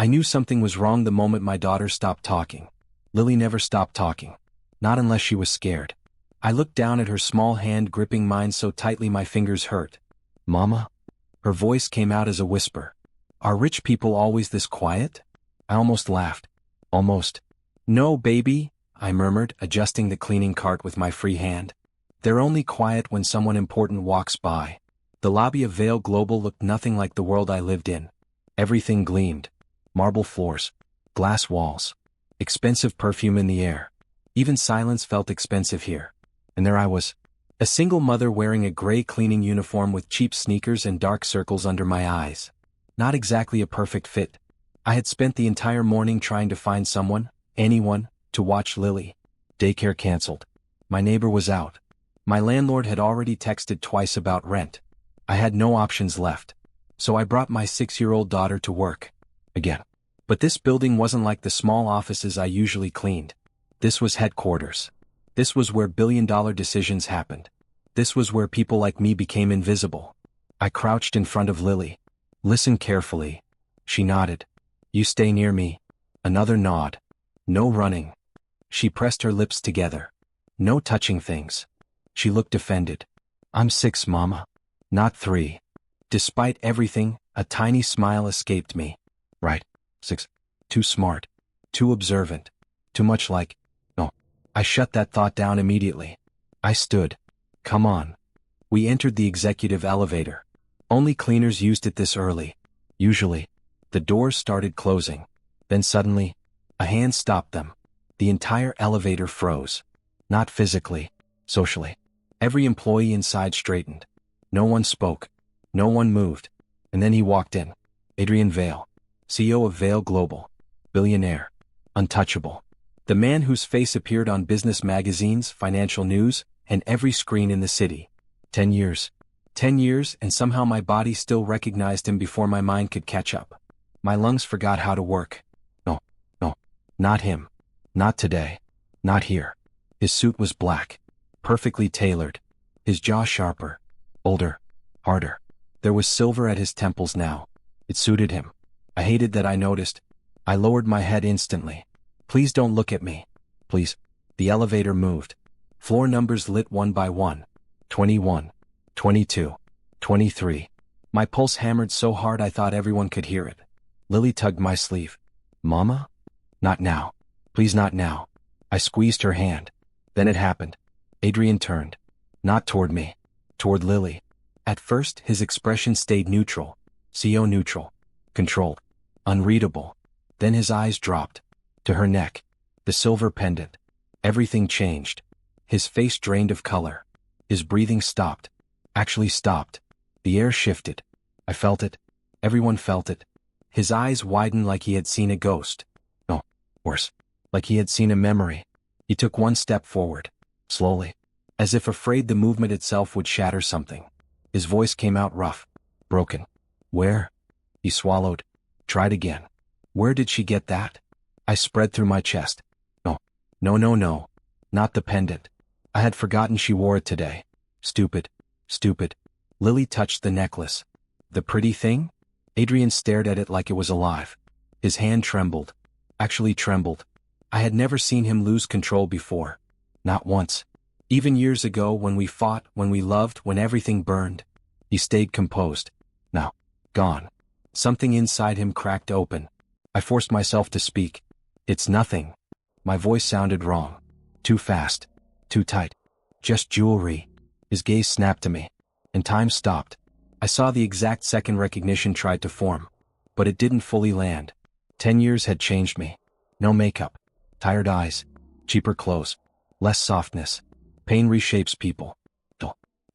I knew something was wrong the moment my daughter stopped talking. Lily never stopped talking. Not unless she was scared. I looked down at her small hand gripping mine so tightly my fingers hurt. Mama? Her voice came out as a whisper. Are rich people always this quiet? I almost laughed. Almost. No, baby, I murmured, adjusting the cleaning cart with my free hand. They're only quiet when someone important walks by. The lobby of Vale Global looked nothing like the world I lived in. Everything gleamed. Marble floors. Glass walls. Expensive perfume in the air. Even silence felt expensive here. And there I was. A single mother wearing a gray cleaning uniform with cheap sneakers and dark circles under my eyes. Not exactly a perfect fit. I had spent the entire morning trying to find someone, anyone, to watch Lily. Daycare canceled. My neighbor was out. My landlord had already texted twice about rent. I had no options left. So I brought my 6-year-old daughter to work. Again. But this building wasn't like the small offices I usually cleaned. This was headquarters. This was where billion-dollar decisions happened. This was where people like me became invisible. I crouched in front of Lily. Listen carefully. She nodded. You stay near me. Another nod. No running. She pressed her lips together. No touching things. She looked offended. I'm 6, Mama. Not 3. Despite everything, a tiny smile escaped me. Right. 6. Too smart. Too observant. Too much like. No. I shut that thought down immediately. I stood. Come on. We entered the executive elevator. Only cleaners used it this early. Usually. The doors started closing. Then suddenly, a hand stopped them. The entire elevator froze. Not physically, socially. Every employee inside straightened. No one spoke. No one moved. And then he walked in. Adrian Vale. CEO of Vale Global. Billionaire. Untouchable. The man whose face appeared on business magazines, financial news, and every screen in the city. 10 years. 10 years, and somehow my body still recognized him before my mind could catch up. My lungs forgot how to work. No. Not him. Not today. Not here. His suit was black. Perfectly tailored. His jaw sharper. Older. Harder. There was silver at his temples now. It suited him. I hated that I noticed. I lowered my head instantly. Please don't look at me. Please. The elevator moved. Floor numbers lit one by one. 21. 22. 23. My pulse hammered so hard I thought everyone could hear it. Lily tugged my sleeve. Mama? Not now. Please not now. I squeezed her hand. Then it happened. Adrian turned. Not toward me. Toward Lily. At first, his expression stayed neutral. CEO neutral. Controlled. Unreadable. Then his eyes dropped. To her neck. The silver pendant. Everything changed. His face drained of color. His breathing stopped. Actually stopped. The air shifted. I felt it. Everyone felt it. His eyes widened like he had seen a ghost. No, worse. Like he had seen a memory. He took one step forward. Slowly. As if afraid the movement itself would shatter something. His voice came out rough. Broken. Where? He swallowed. Tried again. Where did she get that? I spread through my chest. No. Not the pendant. I had forgotten she wore it today. Stupid. Lily touched the necklace. The pretty thing? Adrian stared at it like it was alive. His hand trembled. Actually trembled. I had never seen him lose control before. Not once. Even years ago when we fought, when we loved, when everything burned. He stayed composed. Now. Gone. Something inside him cracked open. I forced myself to speak. It's nothing. My voice sounded wrong. Too fast. Too tight. Just jewelry. His gaze snapped to me. And time stopped. I saw the exact second recognition tried to form. But it didn't fully land. 10 years had changed me. No makeup. Tired eyes. Cheaper clothes. Less softness. Pain reshapes people.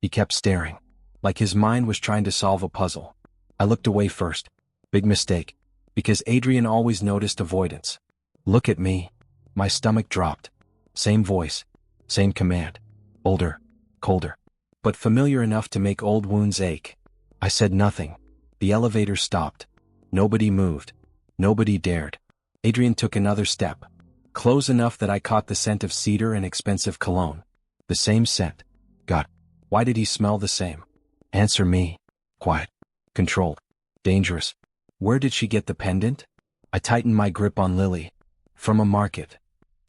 He kept staring. Like his mind was trying to solve a puzzle. I looked away first. Big mistake. Because Adrian always noticed avoidance. Look at me. My stomach dropped. Same voice. Same command. Older. Colder. But familiar enough to make old wounds ache. I said nothing. The elevator stopped. Nobody moved. Nobody dared. Adrian took another step. Close enough that I caught the scent of cedar and expensive cologne. The same scent. God, why did he smell the same? Answer me. Quiet. Controlled. Dangerous. Where did she get the pendant? I tightened my grip on Lily. From a market.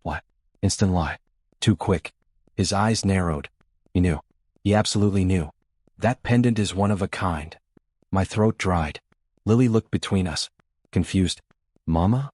What? Instant lie. Too quick. His eyes narrowed. He knew. He absolutely knew. That pendant is one of a kind. My throat dried. Lily looked between us. Confused. Mama?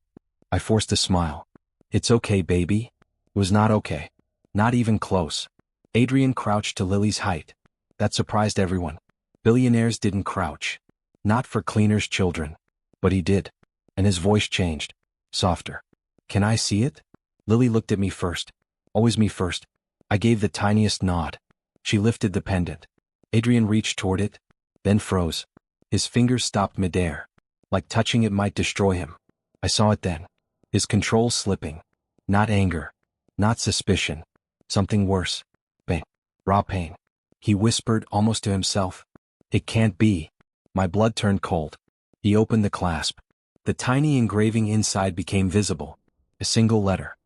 I forced a smile. It's okay, baby. It was not okay. Not even close. Adrian crouched to Lily's height. That surprised everyone. Billionaires didn't crouch. Not for cleaners' children. But he did. And his voice changed. Softer. Can I see it? Lily looked at me first. Always me first. I gave the tiniest nod. She lifted the pendant. Adrian reached toward it, then froze. His fingers stopped midair. Like touching it might destroy him. I saw it then. His control slipping. Not anger. Not suspicion. Something worse. Pain. Raw pain. He whispered almost to himself. It can't be. My blood turned cold. He opened the clasp. The tiny engraving inside became visible. A single letter.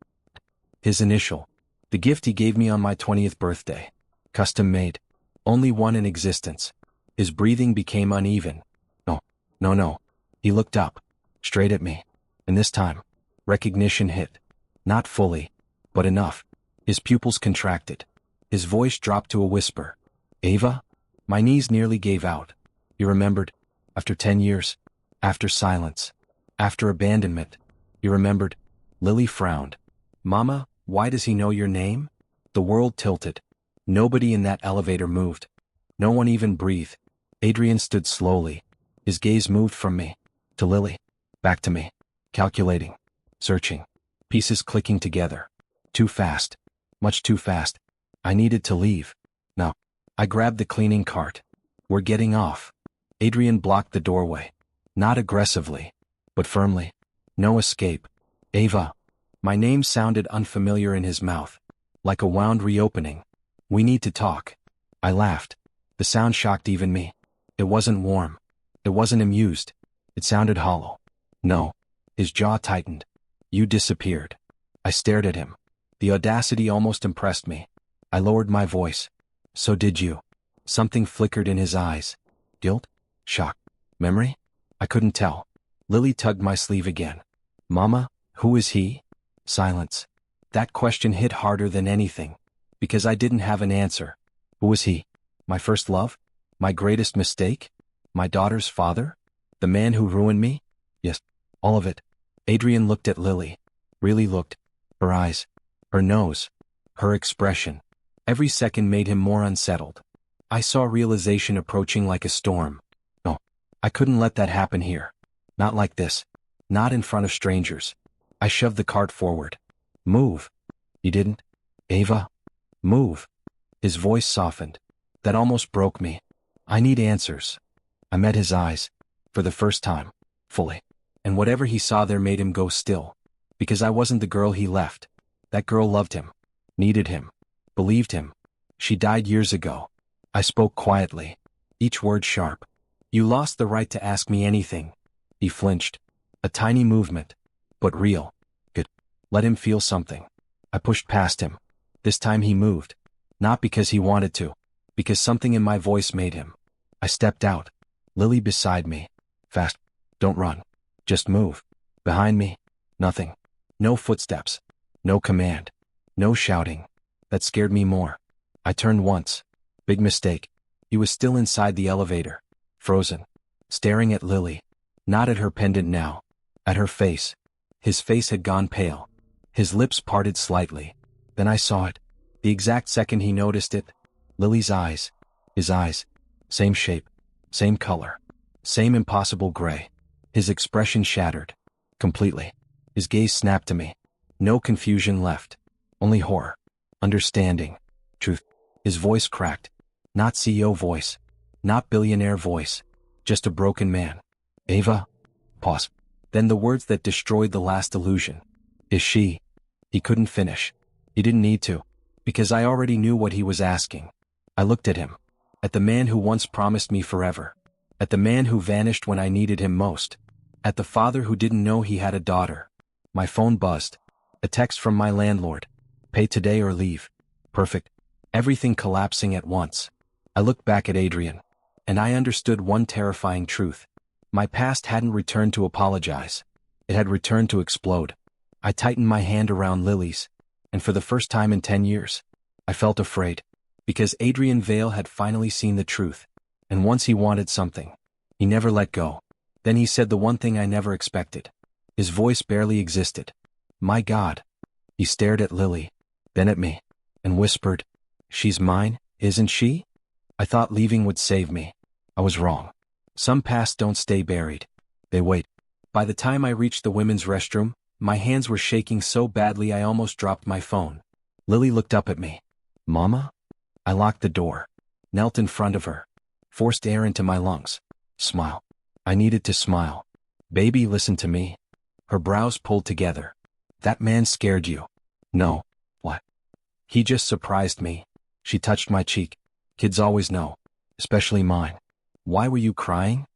His initial. The gift he gave me on my 20th birthday. Custom made. Only one in existence. His breathing became uneven. No. He looked up. Straight at me. And this time, recognition hit. Not fully, but enough. His pupils contracted. His voice dropped to a whisper. Ava? My knees nearly gave out. He remembered. After 10 years. After silence. After abandonment. He remembered. Lily frowned. Mama, why does he know your name? The world tilted. Nobody in that elevator moved. No one even breathed. Adrian stood slowly. His gaze moved from me. To Lily. Back to me. Calculating. Searching. Pieces clicking together. Too fast. Much too fast. I needed to leave. No. I grabbed the cleaning cart. We're getting off. Adrian blocked the doorway. Not aggressively, but firmly. No escape. Ava. My name sounded unfamiliar in his mouth. Like a wound reopening. We need to talk. I laughed. The sound shocked even me. It wasn't warm. It wasn't amused. It sounded hollow. No. His jaw tightened. You disappeared. I stared at him. The audacity almost impressed me. I lowered my voice. So did you. Something flickered in his eyes. Guilt? Shock? Memory? I couldn't tell. Lily tugged my sleeve again. Mama, who is he? Silence. That question hit harder than anything. Because I didn't have an answer. Who was he? My first love? My greatest mistake? My daughter's father? The man who ruined me? Yes, all of it. Adrian looked at Lily. Really looked. Her eyes. Her nose. Her expression. Every second made him more unsettled. I saw realization approaching like a storm. No, I couldn't let that happen here. Not like this. Not in front of strangers. I shoved the cart forward. Move. He didn't. Ava. Move. His voice softened. That almost broke me. I need answers. I met his eyes. For the first time. Fully. And whatever he saw there made him go still. Because I wasn't the girl he left. That girl loved him. Needed him. Believed him. She died years ago. I spoke quietly. Each word sharp. You lost the right to ask me anything. He flinched. A tiny movement. But real. Good. Let him feel something. I pushed past him. This time he moved. Not because he wanted to. Because something in my voice made him. I stepped out. Lily beside me. Fast. Don't run. Just move. Behind me. Nothing. No footsteps. No command. No shouting. That scared me more. I turned once. Big mistake. He was still inside the elevator. Frozen. Staring at Lily. Not at her pendant now. At her face. His face had gone pale. His lips parted slightly. Then I saw it. The exact second he noticed it. Lily's eyes. His eyes. Same shape. Same color. Same impossible gray. His expression shattered. Completely. His gaze snapped to me. No confusion left. Only horror. Understanding. Truth. His voice cracked. Not CEO voice. Not billionaire voice. Just a broken man. Ava? Pause. Then the words that destroyed the last illusion. Is she? He couldn't finish. He didn't need to. Because I already knew what he was asking. I looked at him. At the man who once promised me forever. At the man who vanished when I needed him most. At the father who didn't know he had a daughter. My phone buzzed. A text from my landlord. Pay today or leave. Perfect. Everything collapsing at once. I looked back at Adrian. And I understood one terrifying truth. My past hadn't returned to apologize. It had returned to explode. I tightened my hand around Lily's, and for the first time in 10 years, I felt afraid. Because Adrian Vale had finally seen the truth. And once he wanted something, he never let go. Then he said the one thing I never expected. His voice barely existed. My God. He stared at Lily, then at me, and whispered, "She's mine, isn't she?" I thought leaving would save me. I was wrong. Some pasts don't stay buried. They wait. By the time I reached the women's restroom, my hands were shaking so badly I almost dropped my phone. Lily looked up at me. "Mama?" I locked the door, knelt in front of her, forced air into my lungs. Smile. I needed to smile. "Baby, listen to me." Her brows pulled together. "That man scared you." "No." "What?" "He just surprised me." She touched my cheek. "Kids always know. Especially mine." "Why were you crying?"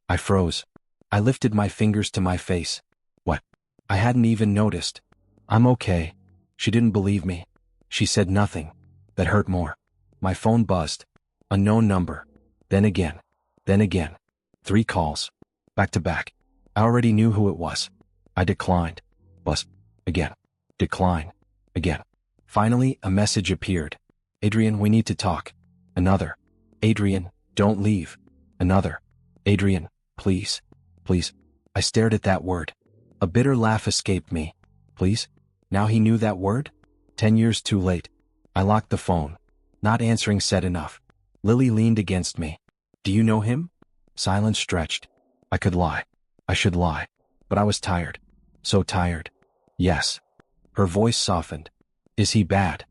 I froze. I lifted my fingers to my face. "What?" I hadn't even noticed. "I'm okay." She didn't believe me. She said nothing. That hurt more. My phone buzzed. Unknown number. Then again. Then again. 3 calls. Back to back. I already knew who it was. I declined. Buzz. Again. Decline. Again. Finally, a message appeared. "Adrian, we need to talk." Another. "Adrian, don't leave." Another. "Adrian, please. Please." I stared at that word. A bitter laugh escaped me. Please? Now he knew that word? 10 years too late. I locked the phone. Not answering said enough. Lily leaned against me. "Do you know him?" Silence stretched. I could lie. I should lie. But I was tired. So tired. "Yes." Her voice softened. "Is he bad?"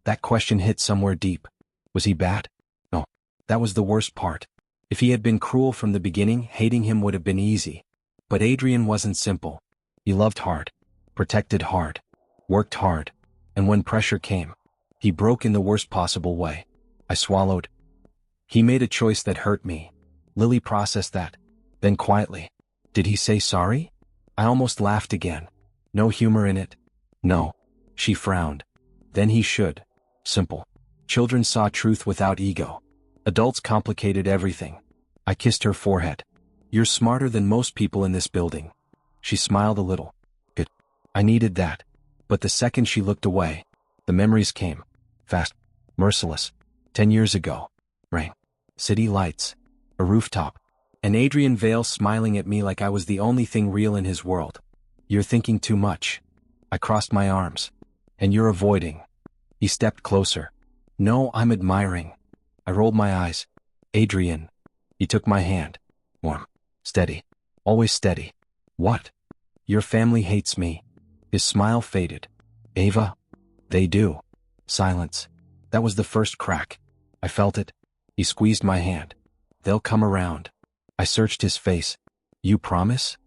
That question hit somewhere deep. Was he bad? No. That was the worst part. If he had been cruel from the beginning, hating him would have been easy. But Adrian wasn't simple. He loved hard. Protected hard. Worked hard. And when pressure came, he broke in the worst possible way. I swallowed. He made a choice that hurt me. Lily processed that. Then quietly. "Did he say sorry?" I almost laughed again. No humor in it. "No." She frowned. "Then he should." Simple. Children saw truth without ego. Adults complicated everything. I kissed her forehead. "You're smarter than most people in this building." She smiled a little. "Good." I needed that. But the second she looked away, the memories came. Fast. Merciless. 10 years ago. Rain. City lights. A rooftop. And Adrian Vale smiling at me like I was the only thing real in his world. "You're thinking too much." I crossed my arms. "And you're avoiding." He stepped closer. "No, I'm admiring." I rolled my eyes. "Adrian." He took my hand. Warm. Steady. Always steady. "What?" "Your family hates me." His smile faded. "Ava?" "They do." Silence. That was the first crack. I felt it. He squeezed my hand. "They'll come around." I searched his face. "You promise?"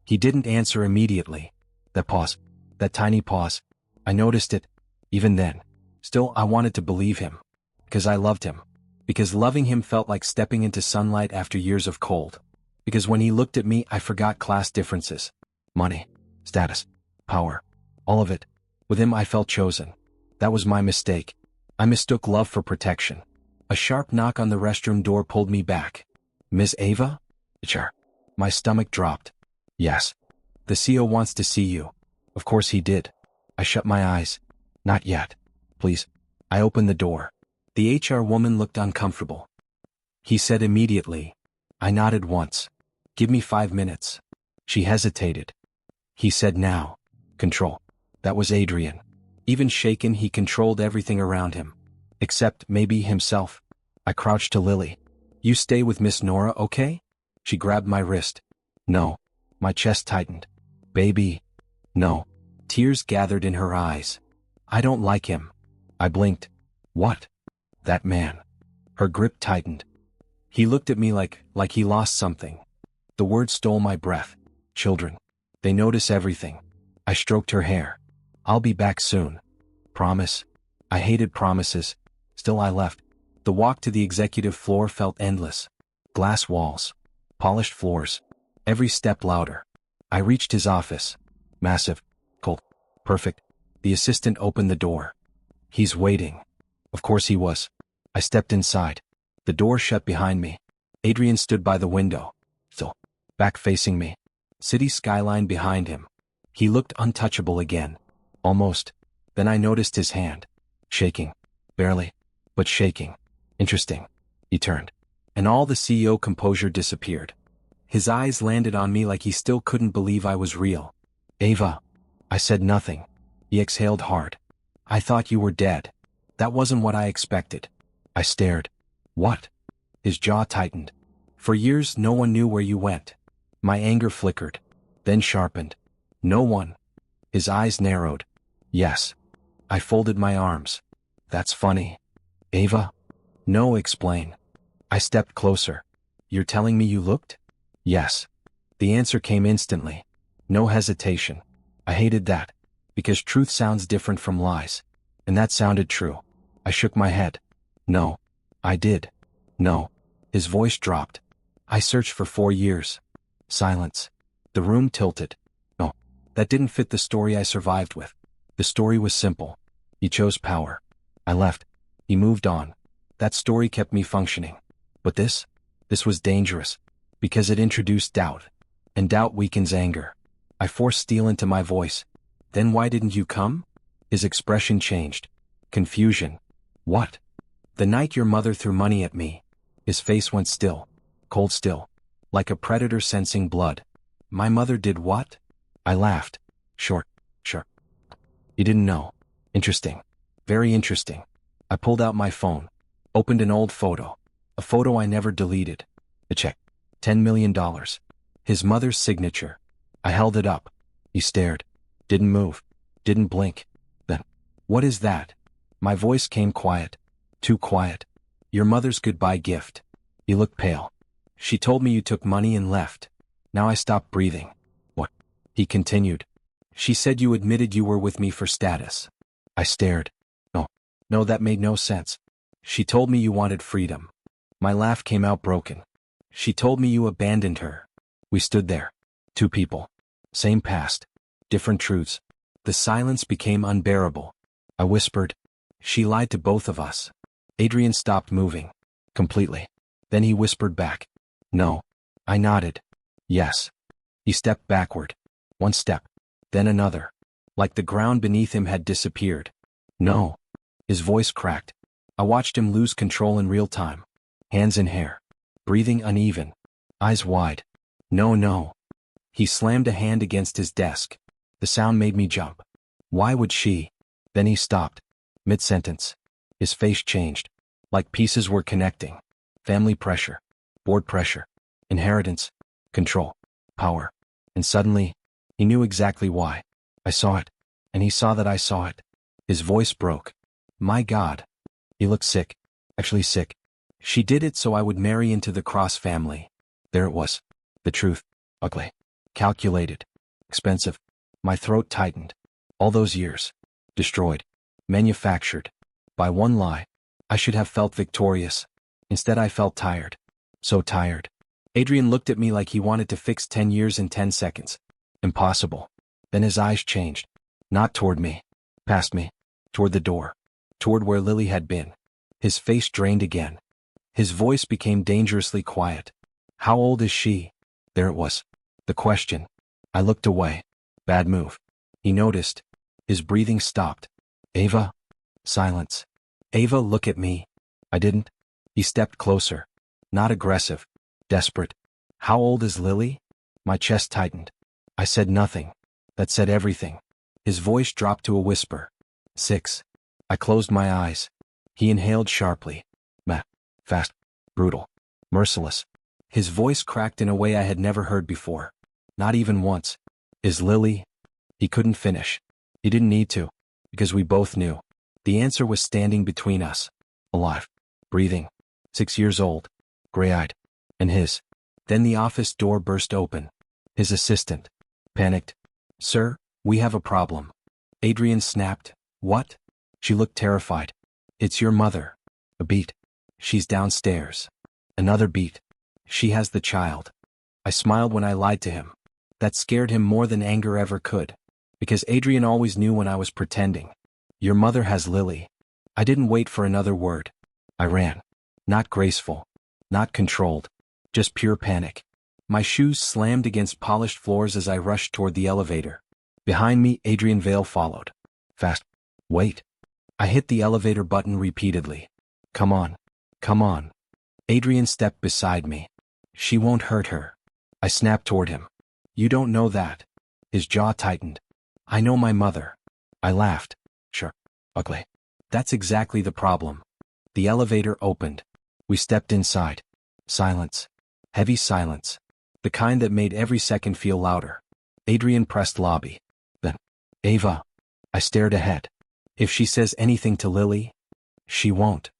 He didn't answer immediately. That pause. That tiny pause. I noticed it. Even then. Still, I wanted to believe him. Because I loved him. Because loving him felt like stepping into sunlight after years of cold. Because when he looked at me, I forgot class differences. Money. Status. Power. All of it. With him, I felt chosen. That was my mistake. I mistook love for protection. A sharp knock on the restroom door pulled me back. "Miss Ava?" "Sure." My stomach dropped. "Yes." "The CEO wants to see you." Of course he did. I shut my eyes. "Not yet. Please." I opened the door. The HR woman looked uncomfortable. He said immediately. I nodded once. "Give me 5 minutes." She hesitated. He said now. Control. That was Adrian. Even shaken, he controlled everything around him. Except, maybe, himself. I crouched to Lily. "You stay with Miss Nora, okay?" She grabbed my wrist. "No." My chest tightened. "Baby." "No." Tears gathered in her eyes. "I don't like him." I blinked. "What?" "That man." Her grip tightened. He looked at me like he lost something. The word stole my breath. "Children. They notice everything." I stroked her hair. "I'll be back soon." "Promise?" I hated promises. Still I left. The walk to the executive floor felt endless. Glass walls. Polished floors. Every step louder. I reached his office. Massive. Cold. Perfect. The assistant opened the door. "He's waiting." Of course he was. I stepped inside. The door shut behind me. Adrian stood by the window. Still. Back facing me. City skyline behind him. He looked untouchable again. Almost. Then I noticed his hand. Shaking. Barely. But shaking. Interesting. He turned. And all the CEO composure disappeared. His eyes landed on me like he still couldn't believe I was real. Ava. I said nothing. He exhaled hard. I thought you were dead. That wasn't what I expected. I stared. What? His jaw tightened. For years no one knew where you went. My anger flickered. Then sharpened. No one. His eyes narrowed. Yes. I folded my arms. That's funny. Ava? No, explain. I stepped closer. You're telling me you looked? Yes. The answer came instantly. No hesitation. I hated that. Because truth sounds different from lies. And that sounded true. I shook my head. No. I did. No. His voice dropped. I searched for 4 years. Silence. The room tilted. No. That didn't fit the story I survived with. The story was simple. He chose power. I left. He moved on. That story kept me functioning. But this was dangerous. Because it introduced doubt. And doubt weakens anger. I forced steel into my voice. Then why didn't you come? His expression changed. Confusion. What? The night your mother threw money at me. His face went still. Cold still. Like a predator sensing blood. My mother did what? I laughed. Sure. You didn't know. Interesting. Very interesting. I pulled out my phone. Opened an old photo. A photo I never deleted. A check. $10 million. His mother's signature. I held it up. He stared. Didn't move. Didn't blink. Then, what is that? My voice came quiet. Too quiet. Your mother's goodbye gift. He looked pale. She told me you took money and left. Now I stopped breathing. What? He continued. She said you admitted you were with me for status. I stared. No, that made no sense. She told me you wanted freedom. My laugh came out broken. She told me you abandoned her. We stood there. 2 people. Same past. Different truths. The silence became unbearable. I whispered. She lied to both of us. Adrian stopped moving. Completely. Then he whispered back. No. I nodded. Yes. He stepped backward. 1 step. Then another. Like the ground beneath him had disappeared. No. His voice cracked. I watched him lose control in real time. Hands in hair. Breathing uneven. Eyes wide. No. He slammed a hand against his desk. The sound made me jump. Why would she? Then he stopped. Mid-sentence. His face changed. Like pieces were connecting. Family pressure. Board pressure. Inheritance. Control. Power. And suddenly, he knew exactly why. I saw it. And he saw that I saw it. His voice broke. My God. He looked sick. Actually sick. She did it so I would marry into the Cross family. There it was. The truth. Ugly. Calculated. Expensive. My throat tightened. All those years. Destroyed. Manufactured. By one lie. I should have felt victorious. Instead I felt tired. So tired. Adrian looked at me like he wanted to fix 10 years in 10 seconds. Impossible. Then his eyes changed. Not toward me. Past me. Toward the door. Toward where Lily had been. His face drained again. His voice became dangerously quiet. How old is she? There it was. The question. I looked away. Bad move. He noticed. His breathing stopped. Ava? Silence. Ava, look at me. I didn't. He stepped closer. Not aggressive. Desperate. How old is Lily? My chest tightened. I said nothing. That said everything. His voice dropped to a whisper. 6. I closed my eyes. He inhaled sharply. Fast. Brutal. Merciless. His voice cracked in a way I had never heard before. Not even once. Is Lily? He couldn't finish. He didn't need to. Because we both knew. The answer was standing between us. Alive. Breathing. 6 years old. Gray-eyed. And his. Then the office door burst open. His assistant. Panicked. Sir, we have a problem. Adrian snapped. What? She looked terrified. It's your mother. A beat. She's downstairs. Another beat. She has the child. I smiled when I lied to him. That scared him more than anger ever could. Because Adrian always knew when I was pretending. Your mother has Lily. I didn't wait for another word. I ran. Not graceful. Not controlled. Just pure panic. My shoes slammed against polished floors as I rushed toward the elevator. Behind me, Adrian Vale followed. Fast. Wait. I hit the elevator button repeatedly. Come on. Come on. Adrian stepped beside me. She won't hurt her. I snapped toward him. You don't know that. His jaw tightened. I know my mother. I laughed. Sure. Ugly. That's exactly the problem. The elevator opened. We stepped inside. Silence. Heavy silence. The kind that made every second feel louder. Adrian pressed lobby. Then, Ava. I stared ahead. If she says anything to Lily, she won't.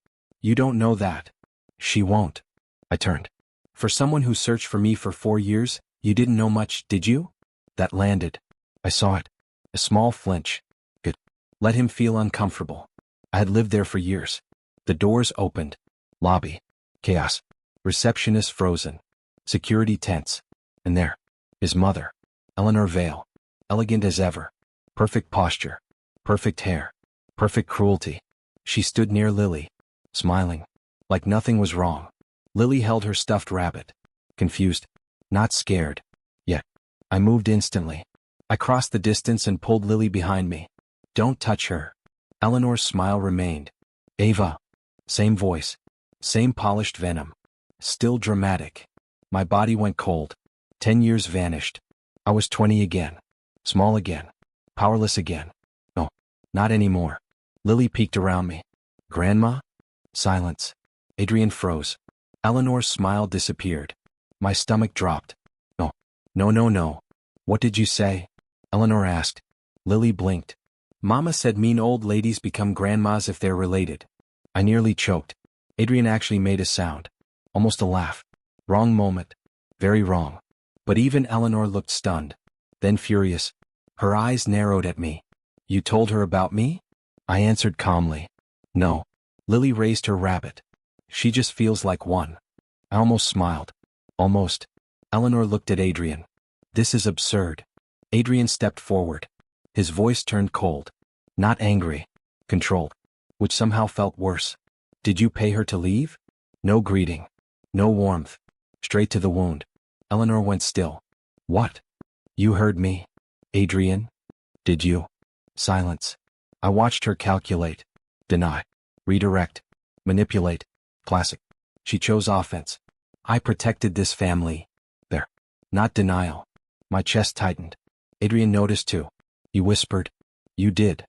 You don't know that. She won't. I turned. For someone who searched for me for 4 years, you didn't know much, did you? That landed. I saw it. A small flinch. Good. Let him feel uncomfortable. I had lived there for years. The doors opened. Lobby. Chaos. Receptionist frozen. Security tense. And there. His mother. Eleanor Vale. Elegant as ever. Perfect posture. Perfect hair. Perfect cruelty. She stood near Lily. Smiling. Like nothing was wrong. Lily held her stuffed rabbit. Confused. Not scared. Yet. I moved instantly. I crossed the distance and pulled Lily behind me. Don't touch her. Eleanor's smile remained. Ava. Same voice. Same polished venom. Still dramatic. My body went cold. 10 years vanished. I was 20 again. Small again. Powerless again. No. Not anymore. Lily peeked around me. Grandma? Silence. Adrian froze. Eleanor's smile disappeared. My stomach dropped. No. No, no, no. What did you say? Eleanor asked. Lily blinked. Mama said mean old ladies become grandmas if they're related. I nearly choked. Adrian actually made a sound. Almost a laugh. Wrong moment. Very wrong. But even Eleanor looked stunned. Then furious. Her eyes narrowed at me. You told her about me? I answered calmly. No. Lily raised her rabbit. She just feels like one. I almost smiled. Almost. Eleanor looked at Adrian. This is absurd. Adrian stepped forward. His voice turned cold. Not angry. Controlled. Which somehow felt worse. Did you pay her to leave? No greeting. No warmth. Straight to the wound. Eleanor went still. What? You heard me. Adrian? Did you? Silence. I watched her calculate. Deny. Redirect. Manipulate. Classic. She chose offense. I protected this family. There. Not denial. My chest tightened. Adrian noticed too. He whispered. You did.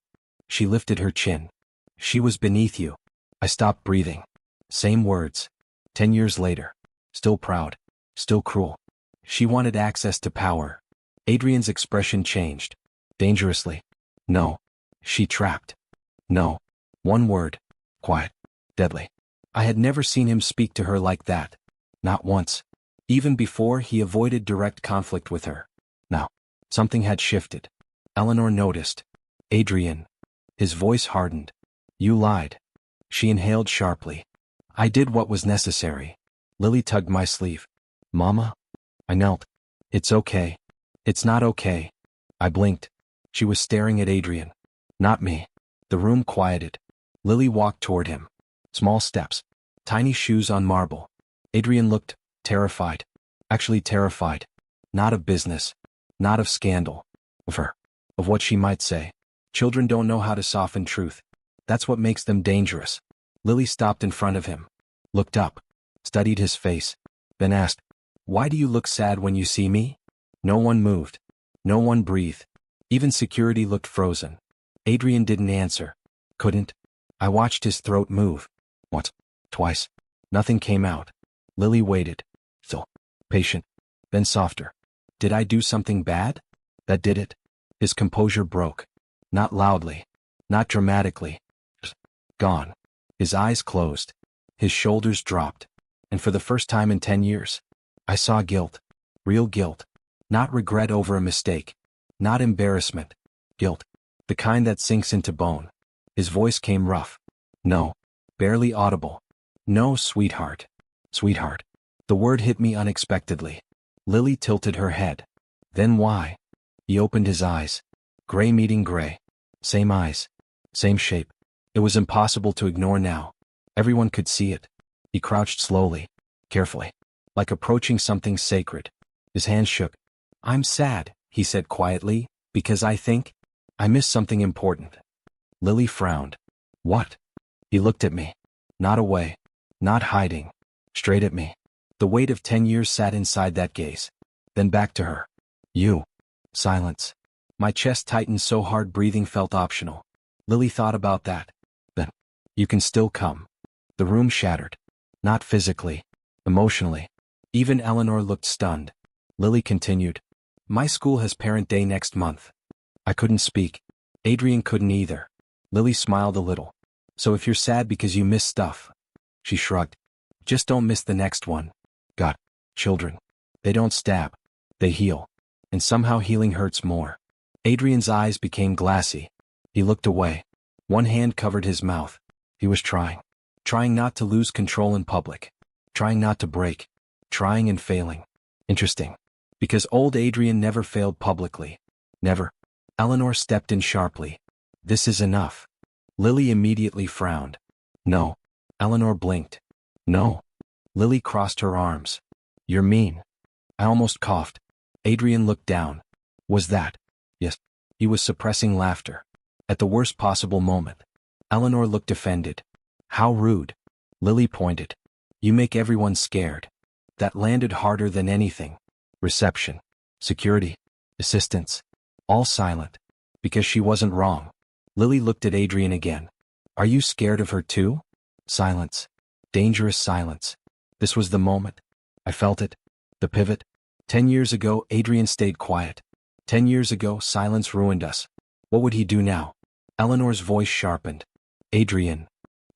She lifted her chin. She was beneath you. I stopped breathing. Same words. 10 years later. Still proud. Still cruel. She wanted access to power. Adrian's expression changed. Dangerously. No. She trapped. No. One word. Quiet. Deadly. I had never seen him speak to her like that. Not once. Even before, he avoided direct conflict with her. Now, something had shifted. Eleanor noticed. Adrian. His voice hardened. You lied. She inhaled sharply. I did what was necessary. Lily tugged my sleeve. Mama? I knelt. It's okay. It's not okay. I blinked. She was staring at Adrian. Not me. The room quieted. Lily walked toward him. Small steps. Tiny shoes on marble. Adrian looked terrified. Actually terrified. Not of business. Not of scandal. Of her. Of what she might say. Children don't know how to soften truth. That's what makes them dangerous. Lily stopped in front of him. Looked up. Studied his face. Then asked, Why do you look sad when you see me? No one moved. No one breathed. Even security looked frozen. Adrian didn't answer. Couldn't. I watched his throat move. Once. Twice. Nothing came out. Lily waited. Still. Patient. Then softer. Did I do something bad? That did it. His composure broke. Not loudly. Not dramatically. Just gone. His eyes closed. His shoulders dropped. And for the first time in 10 years, I saw guilt. Real guilt. Not regret over a mistake. Not embarrassment. Guilt. The kind that sinks into bone. His voice came rough. No. Barely audible. No, sweetheart. Sweetheart. The word hit me unexpectedly. Lily tilted her head. Then why? He opened his eyes. Gray meeting gray. Same eyes. Same shape. It was impossible to ignore now. Everyone could see it. He crouched slowly. Carefully. Like approaching something sacred. His hand shook. I'm sad, he said quietly, because I think I missed something important. Lily frowned. What? He looked at me. Not away. Not hiding. Straight at me. The weight of 10 years sat inside that gaze. Then back to her. You. Silence. My chest tightened so hard breathing felt optional. Lily thought about that. Then. You can still come. The room shattered. Not physically. Emotionally. Even Eleanor looked stunned. Lily continued. My school has parent day next month. I couldn't speak. Adrian couldn't either. Lily smiled a little. So if you're sad because you miss stuff. She shrugged. Just don't miss the next one. God. Children. They don't stab. They heal. And somehow healing hurts more. Adrian's eyes became glassy. He looked away. One hand covered his mouth. He was trying. Trying not to lose control in public. Trying not to break. Trying and failing. Interesting. Because old Adrian never failed publicly. Never. Eleanor stepped in sharply. This is enough. Lily immediately frowned. No. Eleanor blinked. No. Lily crossed her arms. You're mean. I almost coughed. Adrian looked down. Was that? Yes. He was suppressing laughter. At the worst possible moment. Eleanor looked offended. How rude. Lily pointed. You make everyone scared. That landed harder than anything. Reception. Security. Assistants. All silent. Because she wasn't wrong. Lily looked at Adrian again. Are you scared of her too? Silence. Dangerous silence. This was the moment. I felt it. The pivot. 10 years ago, Adrian stayed quiet. 10 years ago, silence ruined us. What would he do now? Eleanor's voice sharpened. Adrian.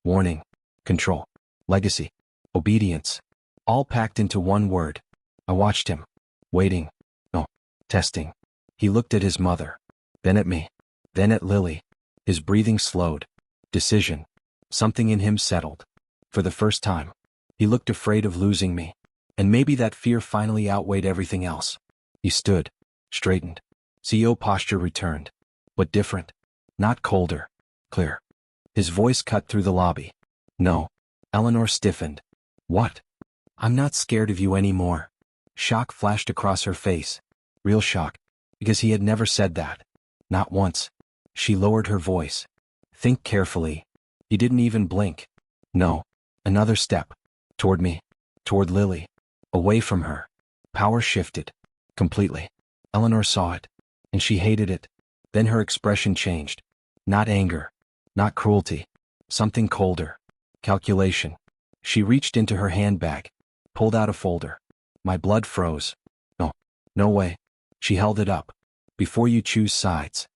Warning. Control. Legacy. Obedience. All packed into one word. I watched him. Waiting. No. Testing. He looked at his mother. Then at me. Then at Lily. His breathing slowed. Decision. Something in him settled. For the first time. He looked afraid of losing me. And maybe that fear finally outweighed everything else. He stood. Straightened. CEO posture returned. But different. Not colder. Clear. His voice cut through the lobby. No. Eleanor stiffened. What? I'm not scared of you anymore. Shock flashed across her face. Real shock. Because he had never said that. Not once. She lowered her voice. Think carefully. He didn't even blink. No. Another step. Toward me. Toward Lily. Away from her. Power shifted. Completely. Eleanor saw it. And she hated it. Then her expression changed. Not anger. Not cruelty. Something colder. Calculation. She reached into her handbag. Pulled out a folder. My blood froze. No. No way. She held it up. Before you choose sides.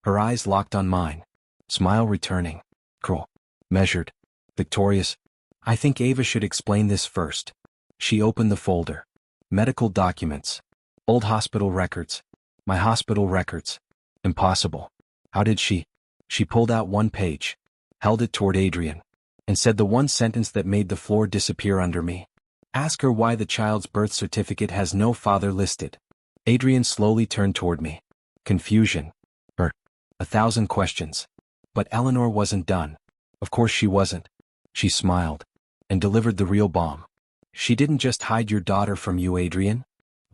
Her eyes locked on mine. Smile returning. Cruel. Measured. Victorious. I think Ava should explain this first. She opened the folder. Medical documents. Old hospital records. My hospital records. Impossible. How did she? She pulled out one page. Held it toward Adrian. And said the one sentence that made the floor disappear under me. Ask her why the child's birth certificate has no father listed. Adrian slowly turned toward me. Confusion. Hurt. 1,000 questions. But Eleanor wasn't done. Of course she wasn't. She smiled. And delivered the real bomb. She didn't just hide your daughter from you, Adrian.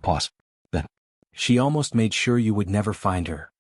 Pause. Then. She almost made sure you would never find her.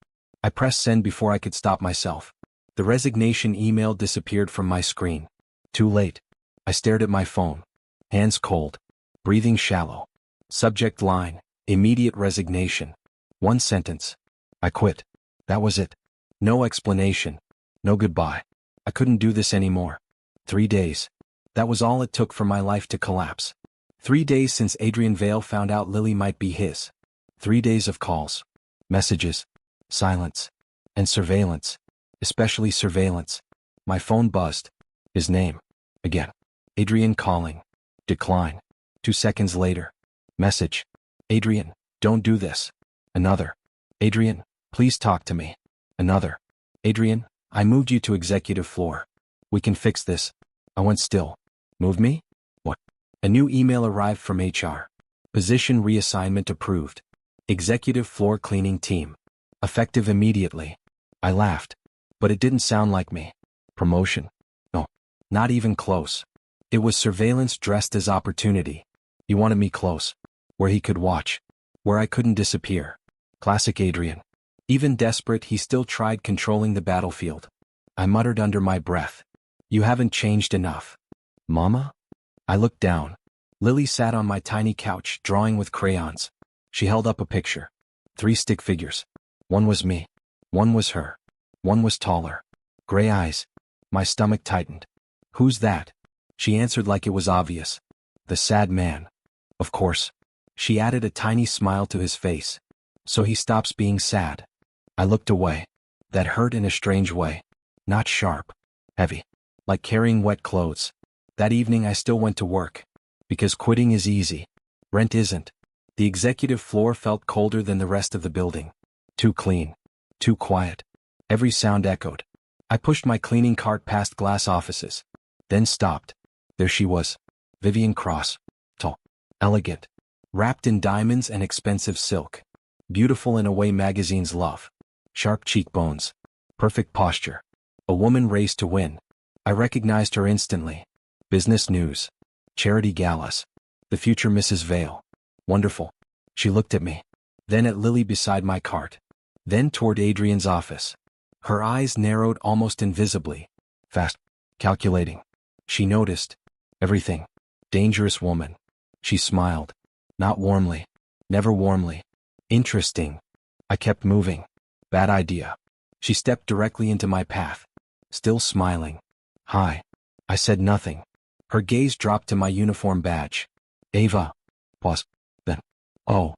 I pressed send before I could stop myself. The resignation email disappeared from my screen. Too late. I stared at my phone. Hands cold. Breathing shallow. Subject line. Immediate resignation. One sentence. I quit. That was it. No explanation. No goodbye. I couldn't do this anymore. 3 days. That was all it took for my life to collapse. 3 days since Adrian Vale found out Lily might be his. 3 days of calls. Messages. Silence. And surveillance. Especially surveillance. My phone buzzed. His name. Again. Adrian calling. Decline. 2 seconds later. Message. Adrian, don't do this. Another. Adrian, please talk to me. Another. Adrian, I moved you to executive floor. We can fix this. I went still. Moved me? What? A new email arrived from HR. Position reassignment approved. Executive floor cleaning team. Effective immediately. I laughed. But it didn't sound like me. Promotion? No. Not even close. It was surveillance dressed as opportunity. He wanted me close. Where he could watch. where I couldn't disappear. Classic Adrian. Even desperate, he still tried controlling the battlefield. I muttered under my breath, "You haven't changed enough." "Mama?" I looked down. Lily sat on my tiny couch, drawing with crayons. She held up a picture. 3 stick figures. One was me. One was her. One was taller. Gray eyes. My stomach tightened. "Who's that?" She answered like it was obvious. "The sad man." "Of course." She added a tiny smile to his face. "So he stops being sad." I looked away. That hurt in a strange way. Not sharp. Heavy. Like carrying wet clothes. That evening I still went to work. Because quitting is easy. Rent isn't. The executive floor felt colder than the rest of the building. Too clean. Too quiet. Every sound echoed. I pushed my cleaning cart past glass offices. Then stopped. There she was. Vivian Cross. Tall. Elegant. Wrapped in diamonds and expensive silk. Beautiful in a way magazines love. Sharp cheekbones. Perfect posture. A woman raised to win. I recognized her instantly. Business news. Charity galas. The future Mrs. Vale. Wonderful. She looked at me. Then at Lily beside my cart. Then toward Adrian's office. Her eyes narrowed almost invisibly. Fast. Calculating. She noticed. Everything. Dangerous woman. She smiled. Not warmly. Never warmly. Interesting. I kept moving. Bad idea. She stepped directly into my path. Still smiling. "Hi." I said nothing. Her gaze dropped to my uniform badge. "Ava." Pause. Then. Oh.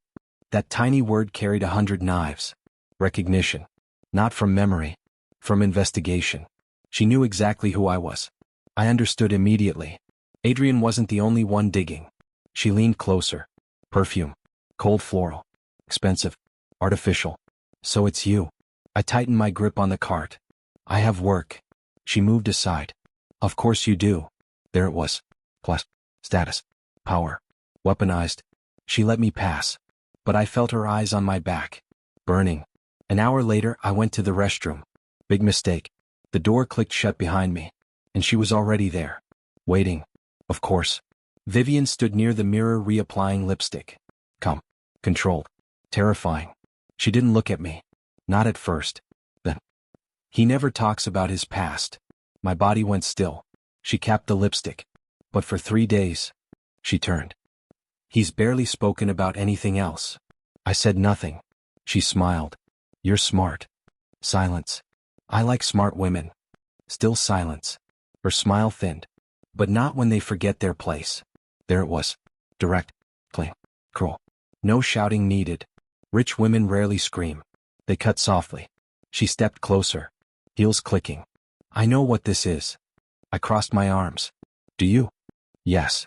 That tiny word carried 100 knives. Recognition. Not from memory. From investigation. She knew exactly who I was. I understood immediately. Adrian wasn't the only one digging. She leaned closer. Perfume. Cold floral. Expensive. Artificial. "So it's you." I tightened my grip on the cart. "I have work." She moved aside. "Of course you do." There it was. Class. Status. Power. Weaponized. She let me pass. But I felt her eyes on my back. Burning. An hour later, I went to the restroom. Big mistake. The door clicked shut behind me. And she was already there. Waiting. Of course. Vivian stood near the mirror reapplying lipstick. Calm. Controlled. Terrifying. She didn't look at me. Not at first. Then. He never talks about his past. My body went still. She capped the lipstick. But for 3 days. She turned. He's barely spoken about anything else. I said nothing. She smiled. You're smart. Silence. I like smart women. Still silence. Her smile thinned. But not when they forget their place. There it was. Direct. Clean. Cruel. No shouting needed. Rich women rarely scream. They cut softly. She stepped closer. Heels clicking. I know what this is. I crossed my arms. Do you? Yes.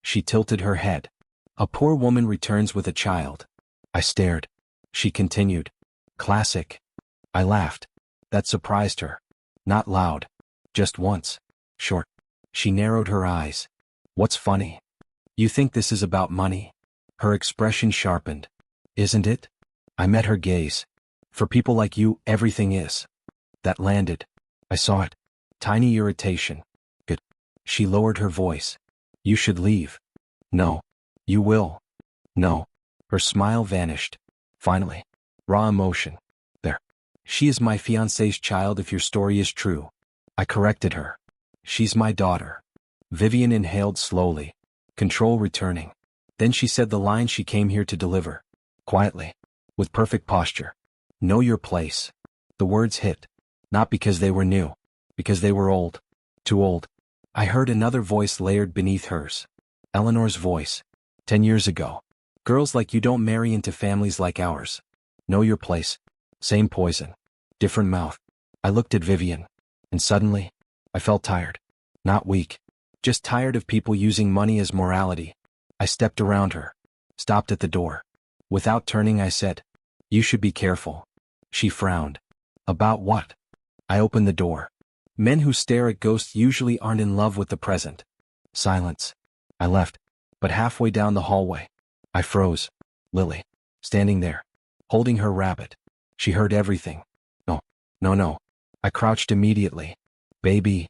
She tilted her head. A poor woman returns with a child. I stared. She continued. Classic. I laughed. That surprised her. Not loud. Just once. Short. She narrowed her eyes. What's funny? You think this is about money? Her expression sharpened. Isn't it? I met her gaze. For people like you, everything is. That landed. I saw it. Tiny irritation. Good. She lowered her voice. You should leave. No. You will. No. Her smile vanished. Finally. Raw emotion. There. She is my fiancé's child if your story is true. I corrected her. She's my daughter. Vivian inhaled slowly. Control returning. Then she said the line she came here to deliver. Quietly. With perfect posture. Know your place. The words hit. Not because they were new. Because they were old. Too old. I heard another voice layered beneath hers. Eleanor's voice. 10 years ago. Girls like you don't marry into families like ours. Know your place. Same poison. Different mouth. I looked at Vivian. And suddenly, I felt tired. Not weak. Just tired of people using money as morality. I stepped around her. Stopped at the door. Without turning, I said, You should be careful. She frowned. About what? I opened the door. Men who stare at ghosts usually aren't in love with the present. Silence. I left. But halfway down the hallway, I froze. Lily. Standing there. Holding her rabbit. She heard everything. No. No, no. I crouched immediately. Baby.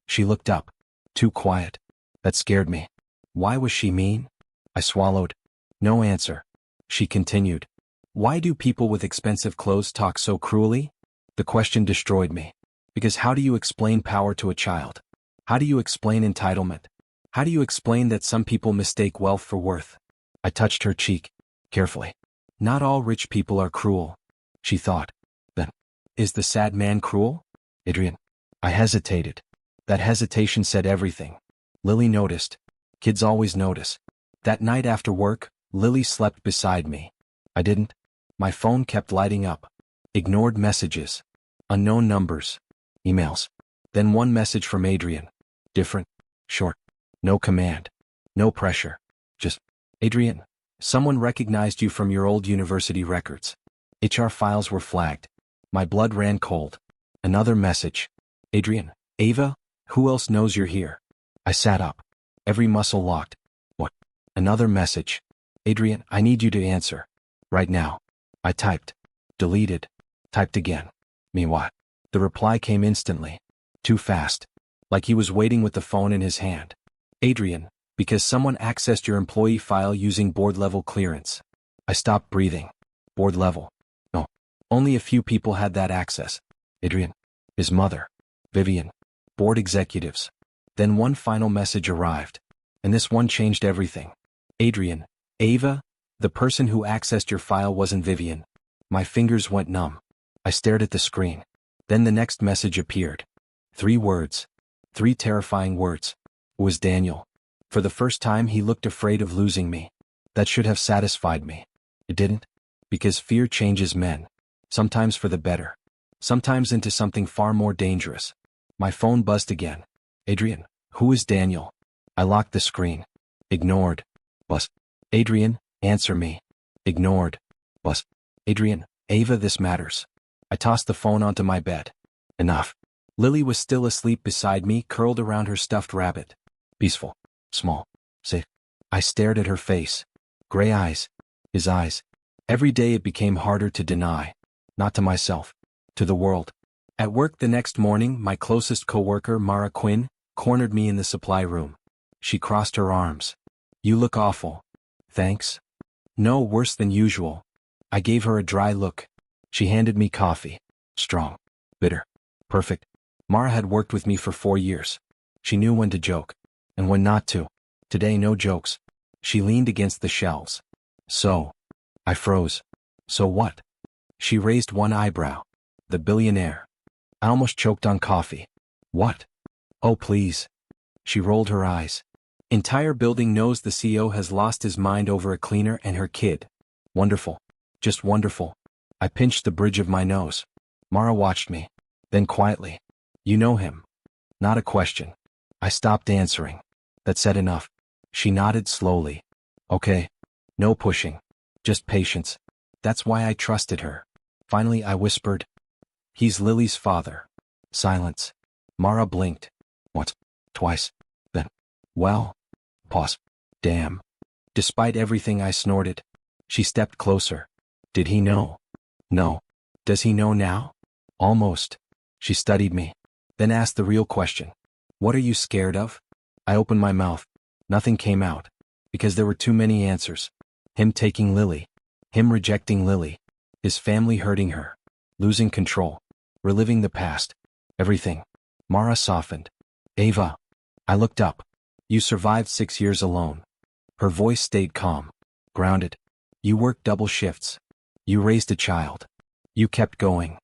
She looked up. Too quiet. That scared me. Why was she mean? I swallowed. No answer. She continued. Why do people with expensive clothes talk so cruelly? The question destroyed me. Because how do you explain power to a child? How do you explain entitlement? How do you explain that some people mistake wealth for worth? I touched her cheek, carefully. Not all rich people are cruel, she thought. Then, is the sad man cruel? Adrian. I hesitated. That hesitation said everything. Lily noticed. Kids always notice. That night after work, Lily slept beside me. I didn't. My phone kept lighting up. Ignored messages. Unknown numbers. Emails. Then one message from Adrian. Different. Short. No command. No pressure. Just, Adrian, someone recognized you from your old university records. HR files were flagged. My blood ran cold. Another message. Adrian, Ava, who else knows you're here? I sat up. Every muscle locked. What? Another message. Adrian, I need you to answer. Right now. I typed. Deleted. Typed again. Me what? The reply came instantly. Too fast. Like he was waiting with the phone in his hand. Adrian, because someone accessed your employee file using board-level clearance. I stopped breathing. Board level. No. Only a few people had that access. Adrian. His mother. Vivian. Board executives. Then one final message arrived. And this one changed everything. Adrian. Ava, the person who accessed your file wasn't Vivian. My fingers went numb. I stared at the screen. Then the next message appeared. 3 words. 3 terrifying words. It was Daniel. For the first time he looked afraid of losing me. That should have satisfied me. It didn't. Because fear changes men. Sometimes for the better. Sometimes into something far more dangerous. My phone buzzed again. Adrian, who is Daniel? I locked the screen. Ignored. Buzz. Adrian, answer me. Ignored. Buzz. Adrian, Ava, this matters. I tossed the phone onto my bed. Enough. Lily was still asleep beside me, curled around her stuffed rabbit. Peaceful. Small. Safe. I stared at her face. Gray eyes. His eyes. Every day it became harder to deny. Not to myself. To the world. At work the next morning, my closest coworker, Mara Quinn, cornered me in the supply room. She crossed her arms. You look awful. Thanks. No, worse than usual. I gave her a dry look. She handed me coffee. Strong. Bitter. Perfect. Mara had worked with me for 4 years. She knew when to joke. And when not to. Today no jokes. She leaned against the shelves. So. I froze. So what? She raised one eyebrow. The billionaire. I almost choked on coffee. What? Oh please. She rolled her eyes. Entire building knows the CEO has lost his mind over a cleaner and her kid. Wonderful. Just wonderful. I pinched the bridge of my nose. Mara watched me. Then quietly. You know him. Not a question. I stopped answering. That said enough. She nodded slowly. Okay. No pushing. Just patience. That's why I trusted her. Finally I whispered. He's Lily's father. Silence. Mara blinked. Once. Twice. Then. Well. Pause. Damn. Despite everything I snorted. She stepped closer. Did he know? No. Does he know now? Almost. She studied me. Then asked the real question. What are you scared of? I opened my mouth. Nothing came out. Because there were too many answers. Him taking Lily. Him rejecting Lily. His family hurting her. Losing control. Reliving the past. Everything. Mara softened. Ava. I looked up. You survived 6 years alone. Her voice stayed calm. Grounded. You worked double shifts. You raised a child. You kept going.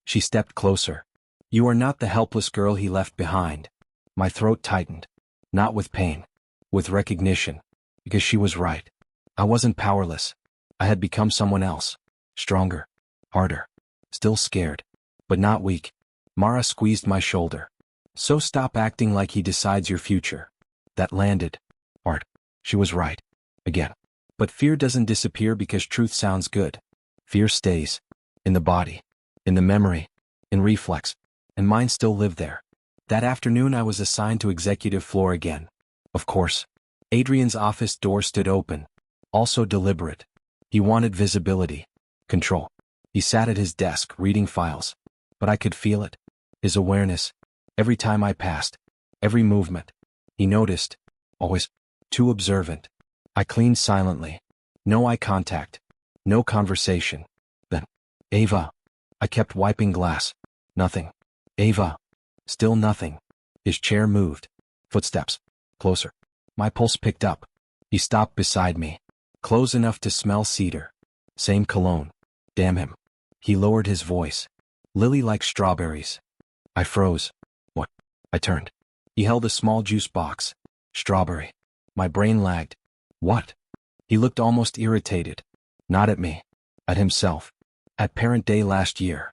She stepped closer. You are not the helpless girl he left behind. My throat tightened. Not with pain. With recognition. Because she was right. I wasn't powerless. I had become someone else. Stronger. Harder. Still scared. But not weak. Mara squeezed my shoulder. So stop acting like he decides your future. That landed. Art. She was right. Again. But fear doesn't disappear because truth sounds good. Fear stays. In the body. In the memory. In reflex. And mine still lived there. That afternoon I was assigned to executive floor again. Of course. Adrian's office door stood open. Also deliberate. He wanted visibility. Control. He sat at his desk reading files. But I could feel it. His awareness. Every time I passed. Every movement. He noticed. Always. Too observant. I cleaned silently. No eye contact. No conversation. Then, Ava. I kept wiping glass. Nothing. Ava. Still nothing. His chair moved. Footsteps. Closer. My pulse picked up. He stopped beside me. Close enough to smell cedar. Same cologne. Damn him. He lowered his voice. Lily likes strawberries. I froze. What? I turned. He held a small juice box. Strawberry. My brain lagged. What? He looked almost irritated. Not at me. At himself. At parent day last year.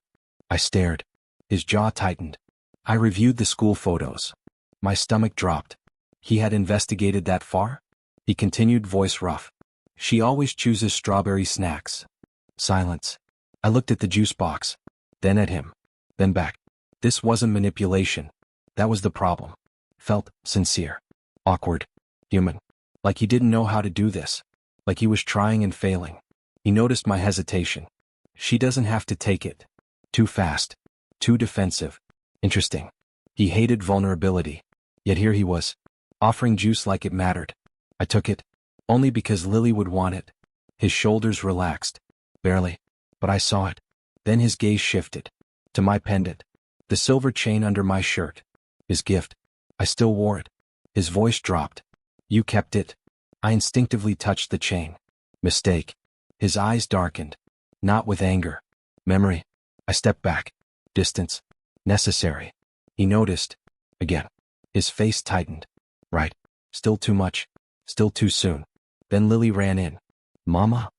I stared. His jaw tightened. I reviewed the school photos. My stomach dropped. He had investigated that far? He continued, voice rough. She always chooses strawberry snacks. Silence. I looked at the juice box. Then at him. Then back. This wasn't manipulation. That was the problem. Felt sincere. Awkward. Human. Like he didn't know how to do this. Like he was trying and failing. He noticed my hesitation. She doesn't have to take it. Too fast. Too defensive. Interesting. He hated vulnerability. Yet here he was. Offering juice like it mattered. I took it. Only because Lily would want it. His shoulders relaxed. Barely. But I saw it. Then his gaze shifted. To my pendant. The silver chain under my shirt. His gift. I still wore it. His voice dropped. You kept it. I instinctively touched the chain. Mistake. His eyes darkened. Not with anger. Memory. I stepped back. Distance. Necessary. He noticed. Again. His face tightened. Right. Still too much. Still too soon. Then Lily ran in. Mama?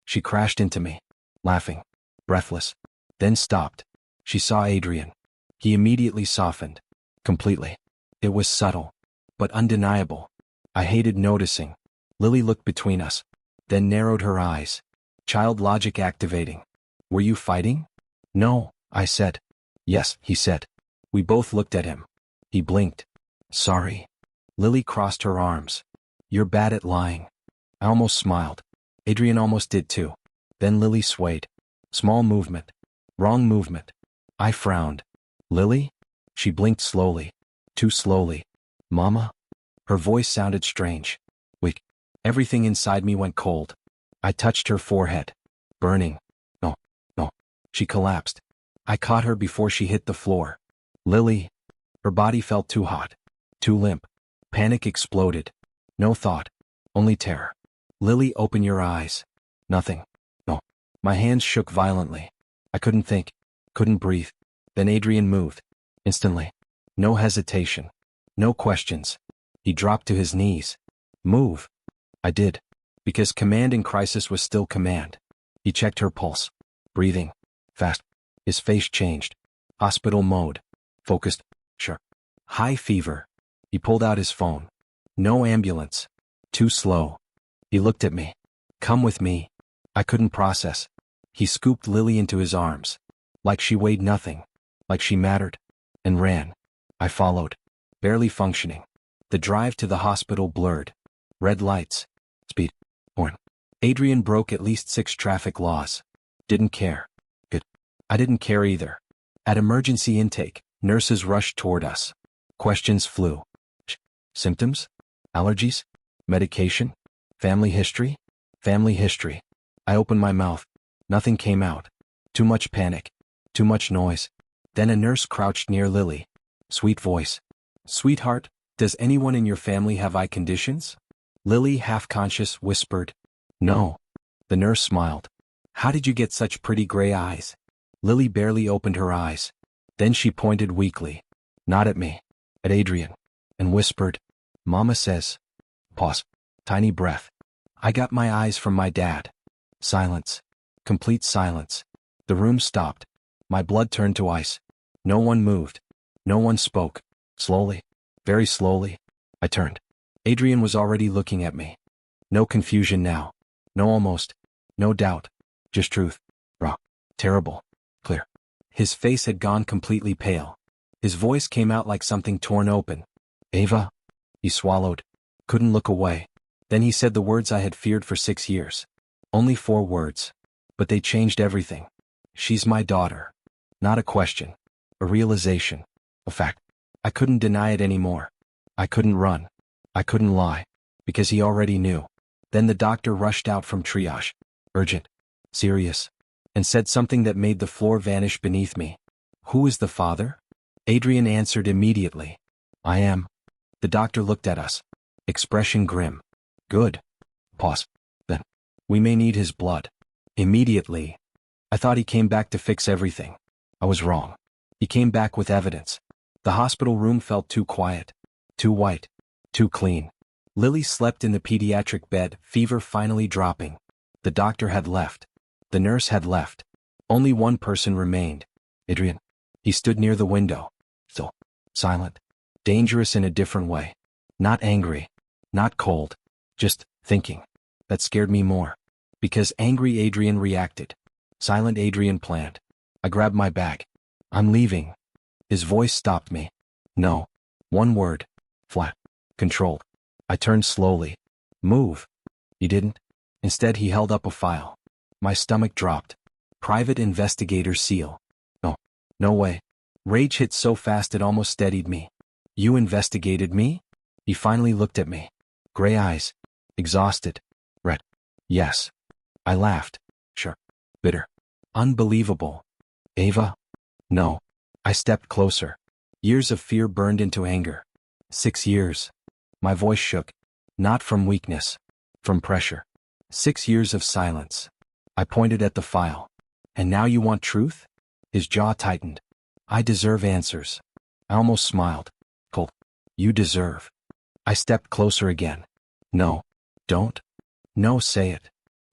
She crashed into me. Laughing. Breathless. Then stopped. She saw Adrian. He immediately softened. Completely. It was subtle. But undeniable. I hated noticing. Lily looked between us. Then narrowed her eyes. Child logic activating. Were you fighting? No, I said. Yes, he said. We both looked at him. He blinked. Sorry. Lily crossed her arms. You're bad at lying. I almost smiled. Adrian almost did too. Then Lily swayed. Small movement. Wrong movement. I frowned. Lily? She blinked slowly. Too slowly. Mama? Her voice sounded strange. Weak. Everything inside me went cold. I touched her forehead. Burning. No, no. She collapsed. I caught her before she hit the floor. Lily. Her body felt too hot. Too limp. Panic exploded. No thought. Only terror. Lily, open your eyes. Nothing. No. My hands shook violently. I couldn't think. Couldn't breathe. Then Adrian moved. Instantly. No hesitation. No questions. He dropped to his knees. Move. I did. Because command in crisis was still command. He checked her pulse. Breathing. Fast. His face changed. Hospital mode. Focused. Sure. High fever. He pulled out his phone. No ambulance. Too slow. He looked at me. Come with me. I couldn't process. He scooped Lily into his arms. Like she weighed nothing. Like she mattered. And ran. I followed. Barely functioning. The drive to the hospital blurred. Red lights. Speed. Horn. Adrian broke at least 6 traffic laws. Didn't care. Good. I didn't care either. At emergency intake, nurses rushed toward us. Questions flew. Symptoms? Allergies? Medication? Family history? Family history. I opened my mouth. Nothing came out. Too much panic. Too much noise. Then a nurse crouched near Lily. Sweet voice. Sweetheart, does anyone in your family have eye conditions? Lily, half-conscious, whispered. No. The nurse smiled. How did you get such pretty gray eyes? Lily barely opened her eyes. Then she pointed weakly. Not at me. At Adrian. And whispered. Mama says. Pause. Tiny breath. I got my eyes from my dad. Silence. Complete silence. The room stopped. My blood turned to ice. No one moved. No one spoke. Slowly. Very slowly. I turned. Adrian was already looking at me. No confusion now. No almost. No doubt. Just truth. Raw. Terrible. Clear. His face had gone completely pale. His voice came out like something torn open. Ava? He swallowed. Couldn't look away. Then he said the words I had feared for 6 years. Only 4 words. But they changed everything. She's my daughter. Not a question. A realization. A fact. I couldn't deny it anymore. I couldn't run. I couldn't lie. Because he already knew. Then the doctor rushed out from triage. Urgent. serious, and said something that made the floor vanish beneath me. Who is the father? Adrian answered immediately. I am. The doctor looked at us. Expression grim. Good. Pause. Then. We may need his blood. Immediately. I thought he came back to fix everything. I was wrong. He came back with evidence. The hospital room felt too quiet. Too white. Too clean. Lily slept in the pediatric bed, fever finally dropping. The doctor had left. The nurse had left. Only one person remained. Adrian. He stood near the window. Still. Silent. Dangerous in a different way. Not angry. Not cold. Just thinking. That scared me more. Because angry Adrian reacted. Silent Adrian planned. I grabbed my bag. I'm leaving. His voice stopped me. No. One word. Flat. Controlled. I turned slowly. Move. He didn't. Instead he held up a file. My stomach dropped. Private investigator seal. No. No way. Rage hit so fast it almost steadied me. You investigated me? He finally looked at me. Gray eyes. Exhausted. Red. Yes. I laughed. Sure. Bitter. Unbelievable. Ava? No. I stepped closer. Years of fear burned into anger. 6 years. My voice shook. Not from weakness. From pressure. 6 years of silence. I pointed at the file. And now you want truth? His jaw tightened. I deserve answers. I almost smiled. Cold. You deserve. I stepped closer again. No. Don't. No, say it.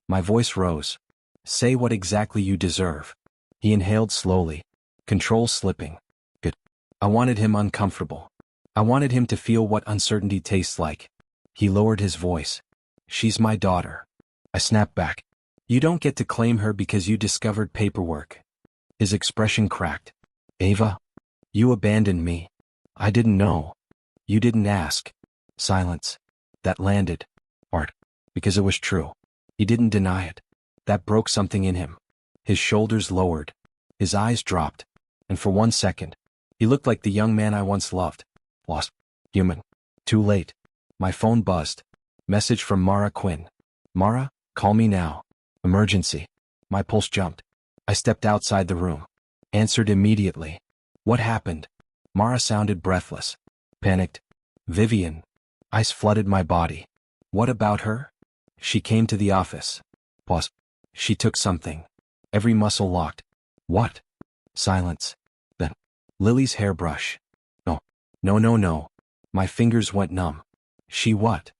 My voice rose. Say what exactly you deserve. He inhaled slowly. Control slipping. Good. I wanted him uncomfortable. I wanted him to feel what uncertainty tastes like. He lowered his voice. She's my daughter. I snapped back. You don't get to claim her because you discovered paperwork. His expression cracked. Ava? You abandoned me. I didn't know. You didn't ask. Silence. That landed. Hard. Because it was true. He didn't deny it. That broke something in him. His shoulders lowered. His eyes dropped. And for 1 second, he looked like the young man I once loved. Lost. Human. Too late. My phone buzzed. Message from Mara Quinn. Mara, call me now. Emergency. My pulse jumped. I stepped outside the room. Answered immediately. What happened? Mara sounded breathless. Panicked. Vivian. Ice flooded my body. What about her? She came to the office. Pause. She took something. Every muscle locked. What? Silence. Then. Lily's hairbrush. No. No, no, no. My fingers went numb. She what?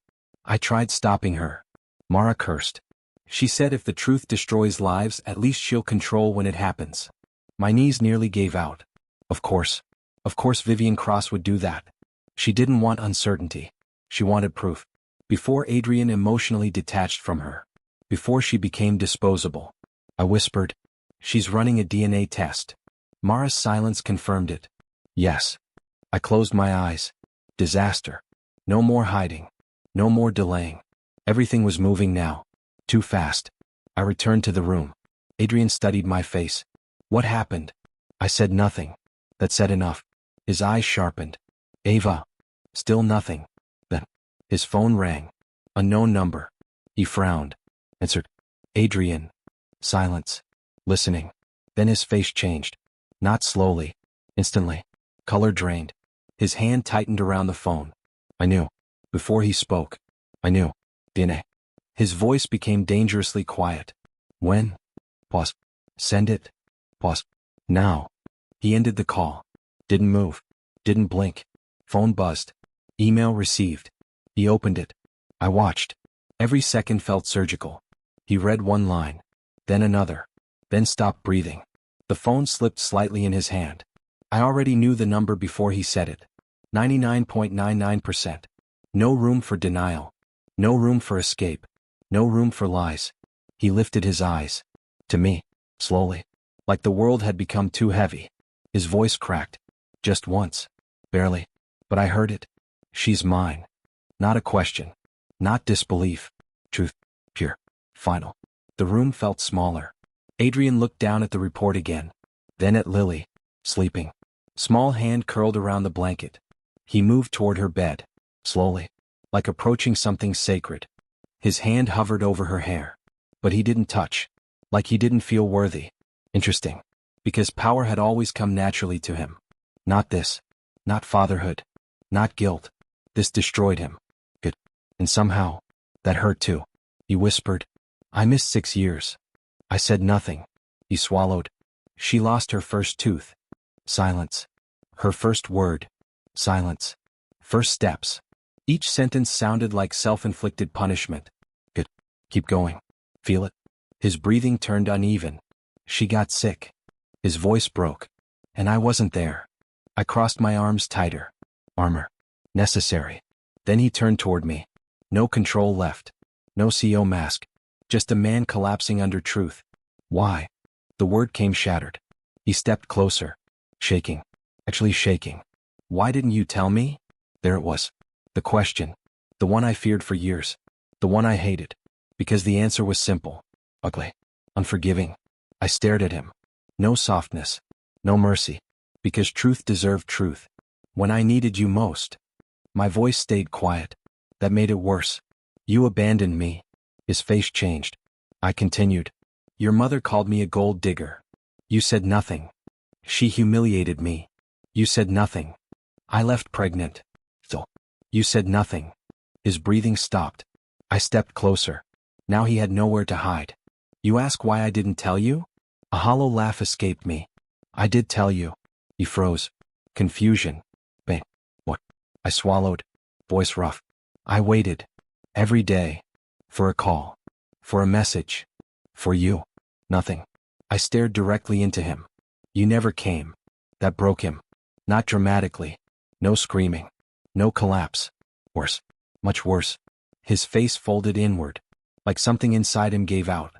I tried stopping her. Mara cursed. She said if the truth destroys lives, at least she'll control when it happens. My knees nearly gave out. Of course. Of course Vivian Cross would do that. She didn't want uncertainty. She wanted proof. Before Adrian emotionally detached from her. Before she became disposable. I whispered. She's running a DNA test. Mara's silence confirmed it. Yes. I closed my eyes. Disaster. No more hiding. No more delaying. Everything was moving now. Too fast. I returned to the room. Adrian studied my face. What happened? I said nothing. That said enough. His eyes sharpened. Ava. Still nothing. Then. His phone rang. Unknown number. He frowned. Answered. Adrian. Silence. Listening. Then his face changed. Not slowly. Instantly. Color drained. His hand tightened around the phone. I knew. Before he spoke. I knew. DNA. His voice became dangerously quiet. When? Pause. Send it. Pause. Now. He ended the call. Didn't move. Didn't blink. Phone buzzed. Email received. He opened it. I watched. Every second felt surgical. He read one line. Then another. Then stopped breathing. The phone slipped slightly in his hand. I already knew the number before he said it. 99.99%. No room for denial. No room for escape. No room for lies. He lifted his eyes. To me. Slowly. Like the world had become too heavy. His voice cracked. Just once. Barely. But I heard it. She's mine. Not a question. Not disbelief. Truth. Pure. Final. The room felt smaller. Adrian looked down at the report again. Then at Lily. Sleeping. Small hand curled around the blanket. He moved toward her bed. Slowly. Like approaching something sacred. His hand hovered over her hair. But he didn't touch. Like he didn't feel worthy. Interesting. Because power had always come naturally to him. Not this. Not fatherhood. Not guilt. This destroyed him. Good. And somehow, that hurt too. He whispered, I missed 6 years. I said nothing. He swallowed. She lost her first tooth. Silence. Her first word. Silence. First steps. Each sentence sounded like self-inflicted punishment. Good. Keep going. Feel it. His breathing turned uneven. She got sick. His voice broke. And I wasn't there. I crossed my arms tighter. Armor. Necessary. Then he turned toward me. No control left. No CEO mask. Just a man collapsing under truth. Why? The word came shattered. He stepped closer. Shaking. Actually shaking. Why didn't you tell me? There it was. The question. The one I feared for years. The one I hated. Because the answer was simple. Ugly. Unforgiving. I stared at him. No softness. No mercy. Because truth deserved truth. When I needed you most. My voice stayed quiet. That made it worse. You abandoned me. His face changed. I continued. Your mother called me a gold digger. You said nothing. She humiliated me. You said nothing. I left pregnant. So. You said nothing. His breathing stopped. I stepped closer. Now he had nowhere to hide. You ask why I didn't tell you? A hollow laugh escaped me. I did tell you. He froze. Confusion. Bang. What? I swallowed. Voice rough. I waited. Every day. For a call. For a message. For you. Nothing. I stared directly into him. You never came. That broke him. Not dramatically. No screaming. No collapse. Worse. Much worse. His face folded inward. Like something inside him gave out.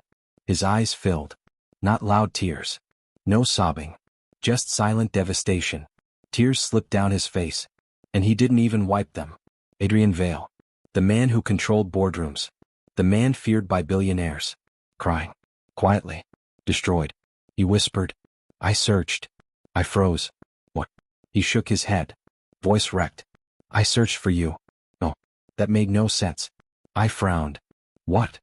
His eyes filled. Not loud tears. No sobbing. Just silent devastation. Tears slipped down his face. And he didn't even wipe them. Adrian Vale. The man who controlled boardrooms. The man feared by billionaires. Crying. Quietly. Destroyed. He whispered. I searched. I froze. What? He shook his head. Voice wrecked. I searched for you. Oh, that made no sense. I frowned. What?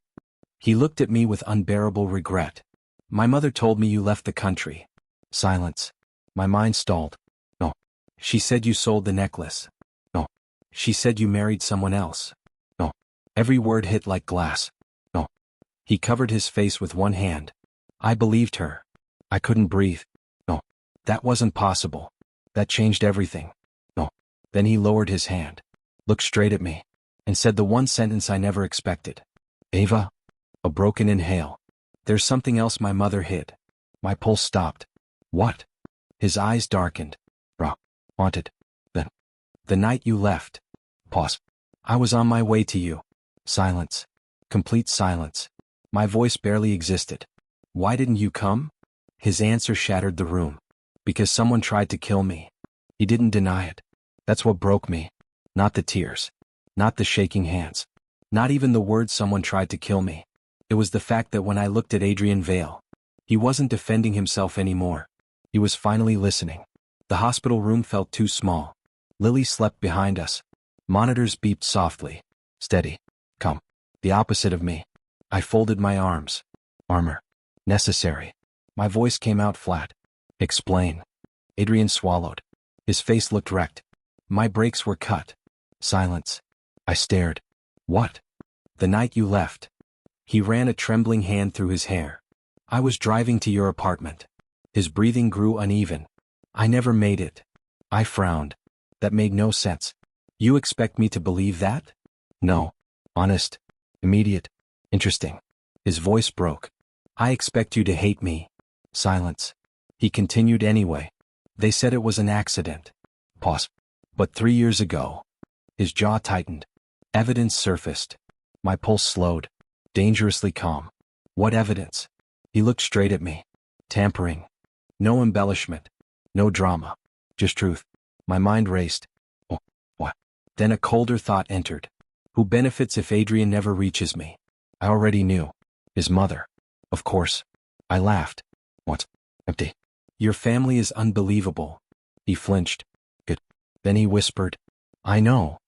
He looked at me with unbearable regret. My mother told me you left the country. Silence. My mind stalled. No. She said you sold the necklace. No. She said you married someone else. No. Every word hit like glass. No. He covered his face with one hand. I believed her. I couldn't breathe. No. That wasn't possible. That changed everything. No. Then he lowered his hand, looked straight at me, and said the one sentence I never expected. Ava? A broken inhale. There's something else my mother hid. My pulse stopped. What? His eyes darkened. Bro. Haunted. Then. The night you left. Pause. I was on my way to you. Silence. Complete silence. My voice barely existed. Why didn't you come? His answer shattered the room. Because someone tried to kill me. He didn't deny it. That's what broke me. Not the tears. Not the shaking hands. Not even the words someone tried to kill me. It was the fact that when I looked at Adrian Vale, he wasn't defending himself anymore. He was finally listening. The hospital room felt too small. Lily slept behind us. Monitors beeped softly. Steady. Come. The opposite of me. I folded my arms. Armor. Necessary. My voice came out flat. Explain. Adrian swallowed. His face looked wrecked. My brakes were cut. Silence. I stared. What? The night you left. He ran a trembling hand through his hair. I was driving to your apartment. His breathing grew uneven. I never made it. I frowned. That made no sense. You expect me to believe that? No. Honest. Immediate. Interesting. His voice broke. I expect you to hate me. Silence. He continued anyway. They said it was an accident. Pause. But 3 years ago. His jaw tightened. Evidence surfaced. My pulse slowed. Dangerously calm. What evidence? He looked straight at me. Tampering. No embellishment. No drama. Just truth. My mind raced. Oh, what? Then a colder thought entered. Who benefits if Adrian never reaches me? I already knew. His mother. Of course. I laughed. What? Empty. Your family is unbelievable. He flinched. Good. Then he whispered. I know.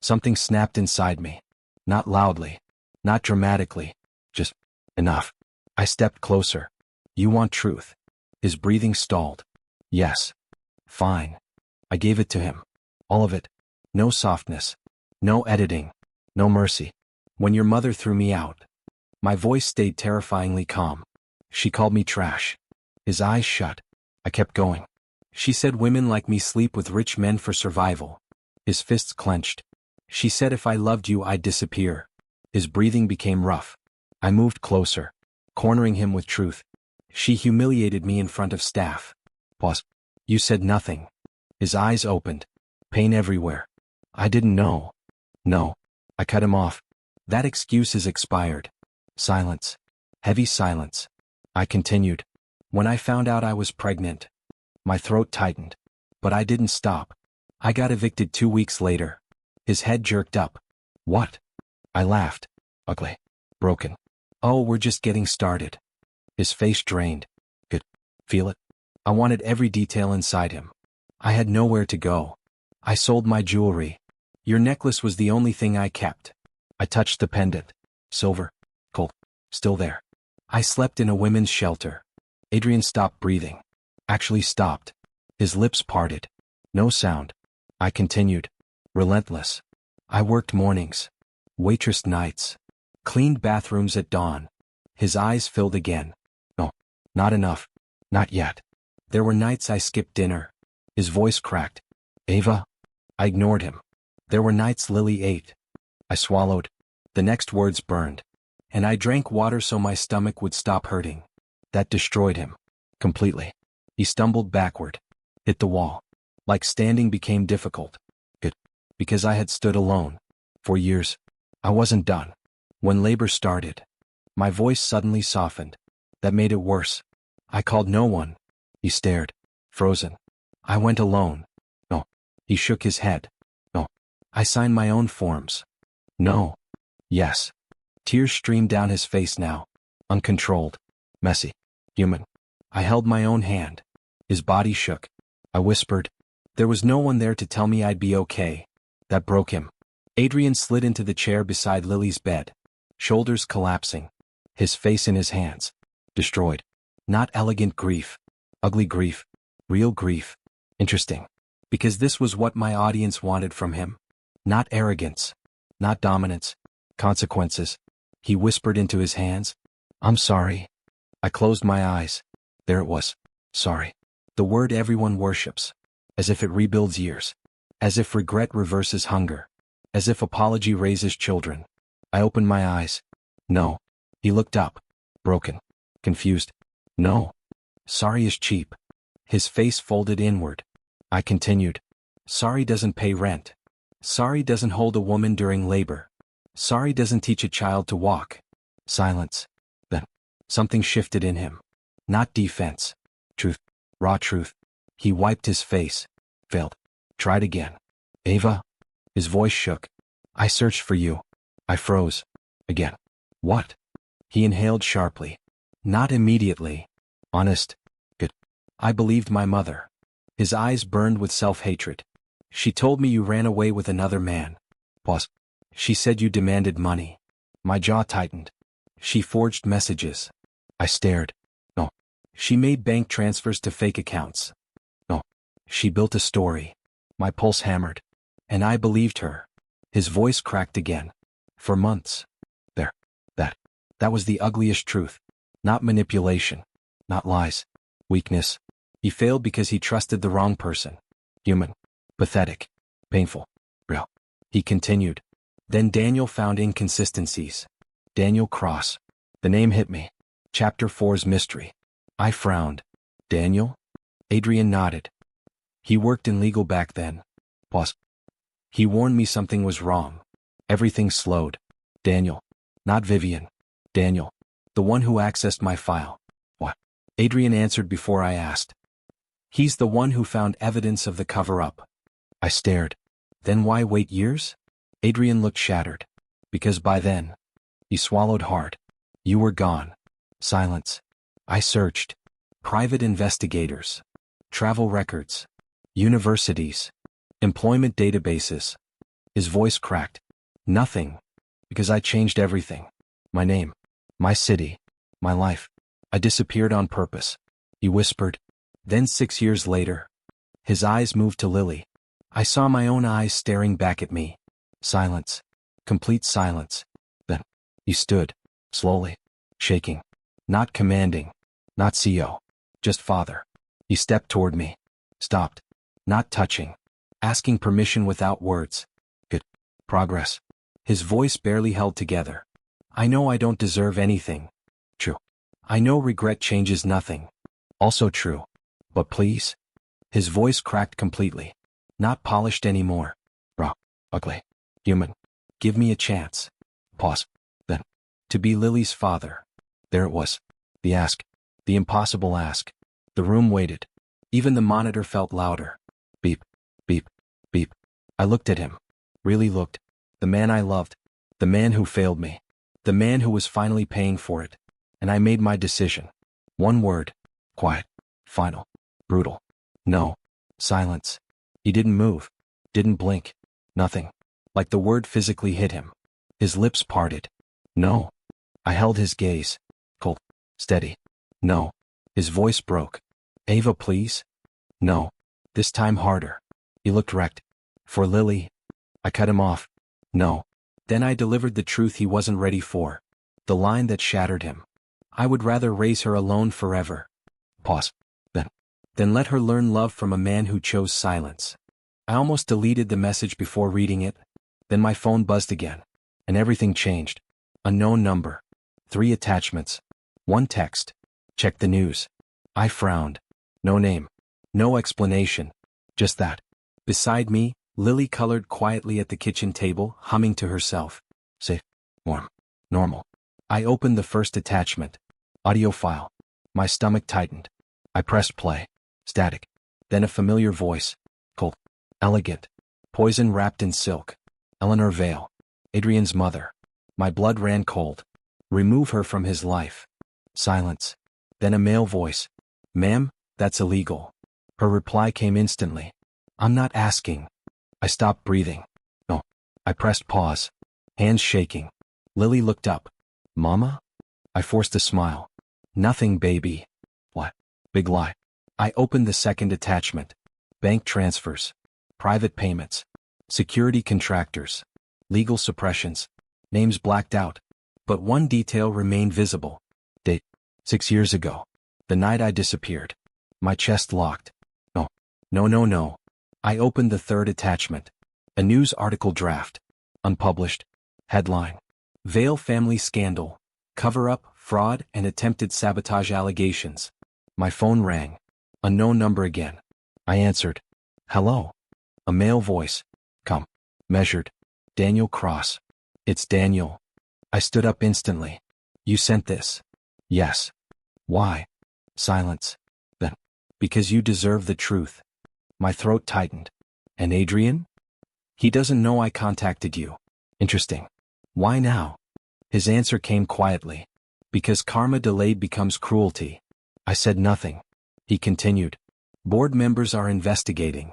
Something snapped inside me. Not loudly. Not dramatically. Just enough. I stepped closer. You want truth? His breathing stalled. Yes. Fine. I gave it to him. All of it. No softness. No editing. No mercy. When your mother threw me out. My voice stayed terrifyingly calm. She called me trash. His eyes shut. I kept going. She said women like me sleep with rich men for survival. His fists clenched. She said if I loved you I'd disappear. His breathing became rough. I moved closer, cornering him with truth. She humiliated me in front of staff. Pause. You said nothing. His eyes opened. Pain everywhere. I didn't know. No. I cut him off. That excuse is expired. Silence. Heavy silence. I continued. When I found out I was pregnant. My throat tightened. But I didn't stop. I got evicted 2 weeks later. His head jerked up. What? I laughed. Ugly. Broken. Oh, we're just getting started. His face drained. Could feel it. I wanted every detail inside him. I had nowhere to go. I sold my jewelry. Your necklace was the only thing I kept. I touched the pendant. Silver. Cold. Still there. I slept in a women's shelter. Adrian stopped breathing. Actually stopped. His lips parted. No sound. I continued. Relentless. I worked mornings. Waitressed nights. Cleaned bathrooms at dawn. His eyes filled again. No. Not enough. Not yet. There were nights I skipped dinner. His voice cracked. Ava? I ignored him. There were nights Lily ate. I swallowed. The next words burned. And I drank water so my stomach would stop hurting. That destroyed him. Completely. He stumbled backward. Hit the wall. Like standing became difficult. Good. Because I had stood alone. For years. I wasn't done. When labor started. My voice suddenly softened. That made it worse. I called no one. He stared. Frozen. I went alone. No. He shook his head. No. I signed my own forms. No. Yes. Tears streamed down his face now. Uncontrolled. Messy. Human. I held my own hand. His body shook. I whispered. There was no one there to tell me I'd be okay. That broke him. Adrian slid into the chair beside Lily's bed. Shoulders collapsing. His face in his hands. Destroyed. Not elegant grief. Ugly grief. Real grief. Interesting. Because this was what my audience wanted from him. Not arrogance. Not dominance. Consequences. He whispered into his hands. I'm sorry. I closed my eyes. There it was. Sorry. The word everyone worships. As if it rebuilds years. As if regret reverses hunger. As if apology raises children. I opened my eyes. No. He looked up. Broken. Confused. No. Sorry is cheap. His face folded inward. I continued. Sorry doesn't pay rent. Sorry doesn't hold a woman during labor. Sorry doesn't teach a child to walk. Silence. Then, something shifted in him. Not defense. Truth. Raw truth. He wiped his face. Failed. Tried again. Ava? His voice shook. I searched for you. I froze. Again. What? He inhaled sharply. Not immediately. Honest. Good. I believed my mother. His eyes burned with self-hatred. She told me you ran away with another man. Pause. She said you demanded money. My jaw tightened. She forged messages. I stared. No. She made bank transfers to fake accounts. No. She built a story. My pulse hammered. And I believed her. His voice cracked again. For months. There. That was the ugliest truth. Not manipulation. Not lies. Weakness. He failed because he trusted the wrong person. Human. Pathetic. Painful. Real. He continued. Then Daniel found inconsistencies. Daniel Cross. The name hit me. Chapter 4's mystery. I frowned. Daniel? Adrian nodded. He worked in legal back then. Pause. He warned me something was wrong. Everything slowed. Daniel. Not Vivian. Daniel. The one who accessed my file. What? Adrian answered before I asked. He's the one who found evidence of the cover-up. I stared. Then why wait years? Adrian looked shattered. Because by then. He swallowed hard. You were gone. Silence. I searched. Private investigators. Travel records. Universities. Employment databases. His voice cracked. Nothing. Because I changed everything. My name. My city. My life. I disappeared on purpose. He whispered. Then 6 years later. His eyes moved to Lily. I saw my own eyes staring back at me. Silence. Complete silence. Then, he stood, slowly, shaking. Not commanding. Not CEO. Just father. He stepped toward me. Stopped. Not touching. Asking permission without words. Good. Progress. His voice barely held together. I know I don't deserve anything. True. I know regret changes nothing. Also true. But please? His voice cracked completely. Not polished anymore. Raw. Ugly. Human. Give me a chance. Pause. Then. To be Lily's father. There it was. The ask. The impossible ask. The room waited. Even the monitor felt louder. Beep. Beep. Beep. I looked at him. Really looked. The man I loved. The man who failed me. The man who was finally paying for it. And I made my decision. One word. Quiet. Final. Brutal. No. Silence. He didn't move. Didn't blink. Nothing. Like the word physically hit him. His lips parted. No. I held his gaze. Cold. Steady. No. His voice broke. Ava, please? No. This time harder. He looked wrecked. For Lily. I cut him off. No. Then I delivered the truth he wasn't ready for. The line that shattered him. I would rather raise her alone forever. Pause. Then let her learn love from a man who chose silence. I almost deleted the message before reading it. Then my phone buzzed again. And everything changed. Unknown number. 3 attachments. 1 text. Check the news. I frowned. No name. No explanation. Just that. Beside me, Lily colored quietly at the kitchen table, humming to herself. Safe. Warm. Normal. I opened the first attachment. Audio file. My stomach tightened. I pressed play. Static. Then a familiar voice. Cold. Elegant. Poison wrapped in silk. Eleanor Vale. Adrian's mother. My blood ran cold. Remove her from his life. Silence. Then a male voice. Ma'am, that's illegal. Her reply came instantly. I'm not asking. I stopped breathing. No. I pressed pause. Hands shaking. Lily looked up. Mama? I forced a smile. Nothing, baby. What? Big lie. I opened the second attachment. Bank transfers. Private payments. Security contractors. Legal suppressions. Names blacked out. But one detail remained visible. Date. 6 years ago. The night I disappeared. My chest locked. No. No, no, no. I opened the third attachment. A news article draft. Unpublished. Headline. Vale family scandal. Cover-up, fraud, and attempted sabotage allegations. My phone rang. Unknown number again. I answered. Hello. A male voice. Come. Measured. Daniel Cross. It's Daniel. I stood up instantly. You sent this? Yes. Why? Silence. Then. Because you deserve the truth. My throat tightened. And Adrian? He doesn't know I contacted you. Interesting. Why now? His answer came quietly. Because karma delayed becomes cruelty. I said nothing. He continued. Board members are investigating.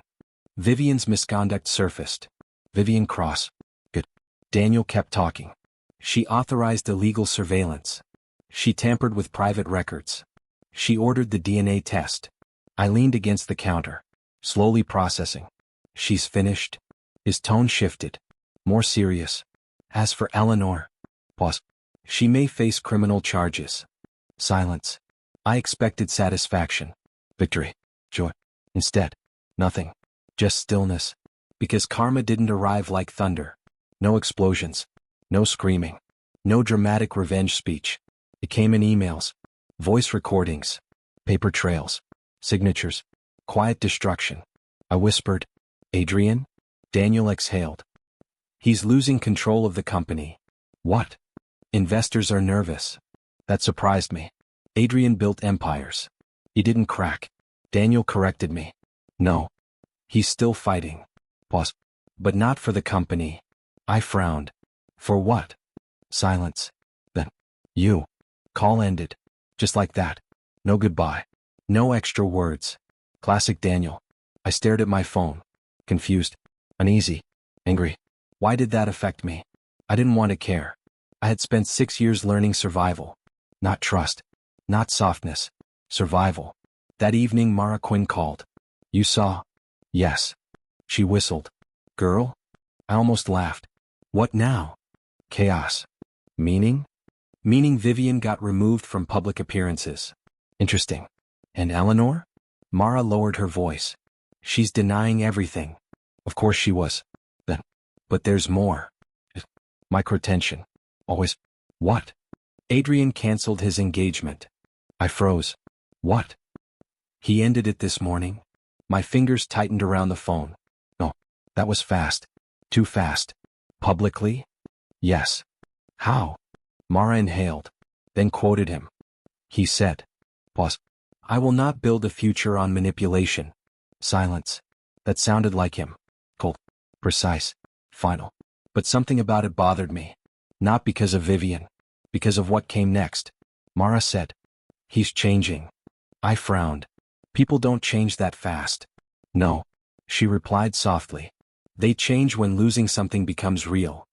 Vivian's misconduct surfaced. Vivian Cross. Good. Daniel kept talking. She authorized illegal surveillance. She tampered with private records. She ordered the DNA test. I leaned against the counter, slowly processing. She's finished. His tone shifted. More serious. As for Eleanor. Pause. She may face criminal charges. Silence. I expected satisfaction. Victory. Joy. Instead. Nothing. Just stillness. Because karma didn't arrive like thunder. No explosions. No screaming. No dramatic revenge speech. It came in emails. Voice recordings. Paper trails. Signatures. Quiet destruction. I whispered. Adrian? Daniel exhaled. He's losing control of the company. What? Investors are nervous. That surprised me. Adrian built empires. He didn't crack. Daniel corrected me. No. He's still fighting. Pause. But not for the company. I frowned. For what? Silence. Then. You. Call ended. Just like that. No goodbye. No extra words. Classic Daniel. I stared at my phone. Confused. Uneasy. Angry. Why did that affect me? I didn't want to care. I had spent 6 years learning survival. Not trust. Not softness. Survival. That evening Mara Quinn called. You saw? Yes. She whistled. Girl? I almost laughed. What now? Chaos. Meaning? Meaning Vivian got removed from public appearances. Interesting. And Eleanor? Mara lowered her voice. She's denying everything. Of course she was. Then. But there's more. Microtension. Always. What? Adrian canceled his engagement. I froze. What? He ended it this morning. My fingers tightened around the phone. No, that was fast. Too fast. Publicly? Yes. How? Mara inhaled, then quoted him. He said. Pause. I will not build a future on manipulation. Silence. That sounded like him. Cold. Precise. Final. But something about it bothered me. Not because of Vivian. Because of what came next. Mara said. He's changing. I frowned. People don't change that fast. No. She replied softly. They change when losing something becomes real.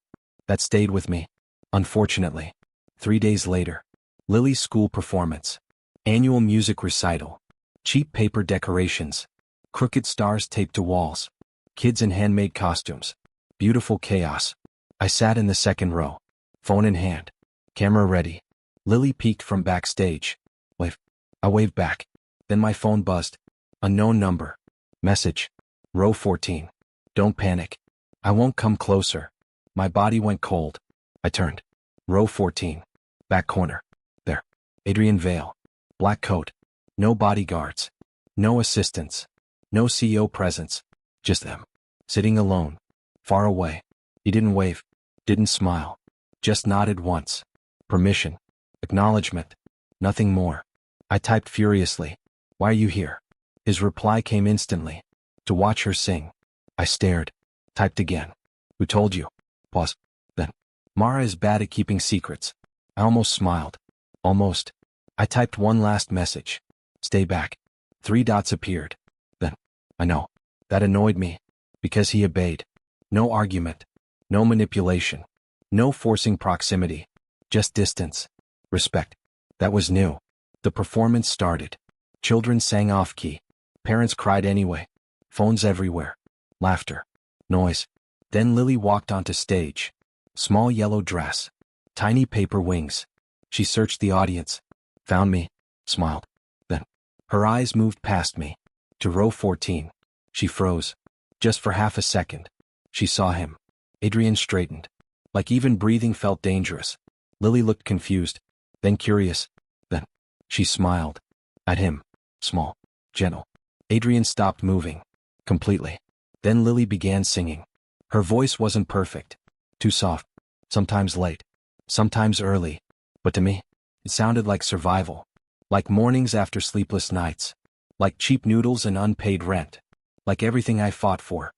That stayed with me. Unfortunately. 3 days later. Lily's school performance. Annual music recital. Cheap paper decorations. Crooked stars taped to walls. Kids in handmade costumes. Beautiful chaos. I sat in the second row. Phone in hand. Camera ready. Lily peeked from backstage. Wave. I waved back. Then my phone buzzed. Unknown number. Message. Row 14. Don't panic. I won't come closer. My body went cold. I turned. Row 14. Back corner. There. Adrian Vale. Black coat. No bodyguards. No assistants. No CEO presence. Just them. Sitting alone. Far away. He didn't wave. Didn't smile. Just nodded once. Permission. Acknowledgement. Nothing more. I typed furiously. Why are you here? His reply came instantly. To watch her sing. I stared. Typed again. Who told you? Pause. Then. Mara is bad at keeping secrets. I almost smiled. Almost. I typed one last message. Stay back. 3 dots appeared. Then. I know. That annoyed me. Because he obeyed. No argument. No manipulation. No forcing proximity. Just distance. Respect. That was new. The performance started. Children sang off-key. Parents cried anyway. Phones everywhere. Laughter. Noise. Then Lily walked onto stage. Small yellow dress. Tiny paper wings. She searched the audience. Found me. Smiled. Then. Her eyes moved past me. To row 14. She froze. Just for half a second. She saw him. Adrian straightened. Like even breathing felt dangerous. Lily looked confused. Then curious. Then. She smiled. At him. Small. Gentle. Adrian stopped moving. Completely. Then Lily began singing. Her voice wasn't perfect. Too soft. Sometimes late. Sometimes early. But to me, it sounded like survival. Like mornings after sleepless nights. Like cheap noodles and unpaid rent. Like everything I fought for.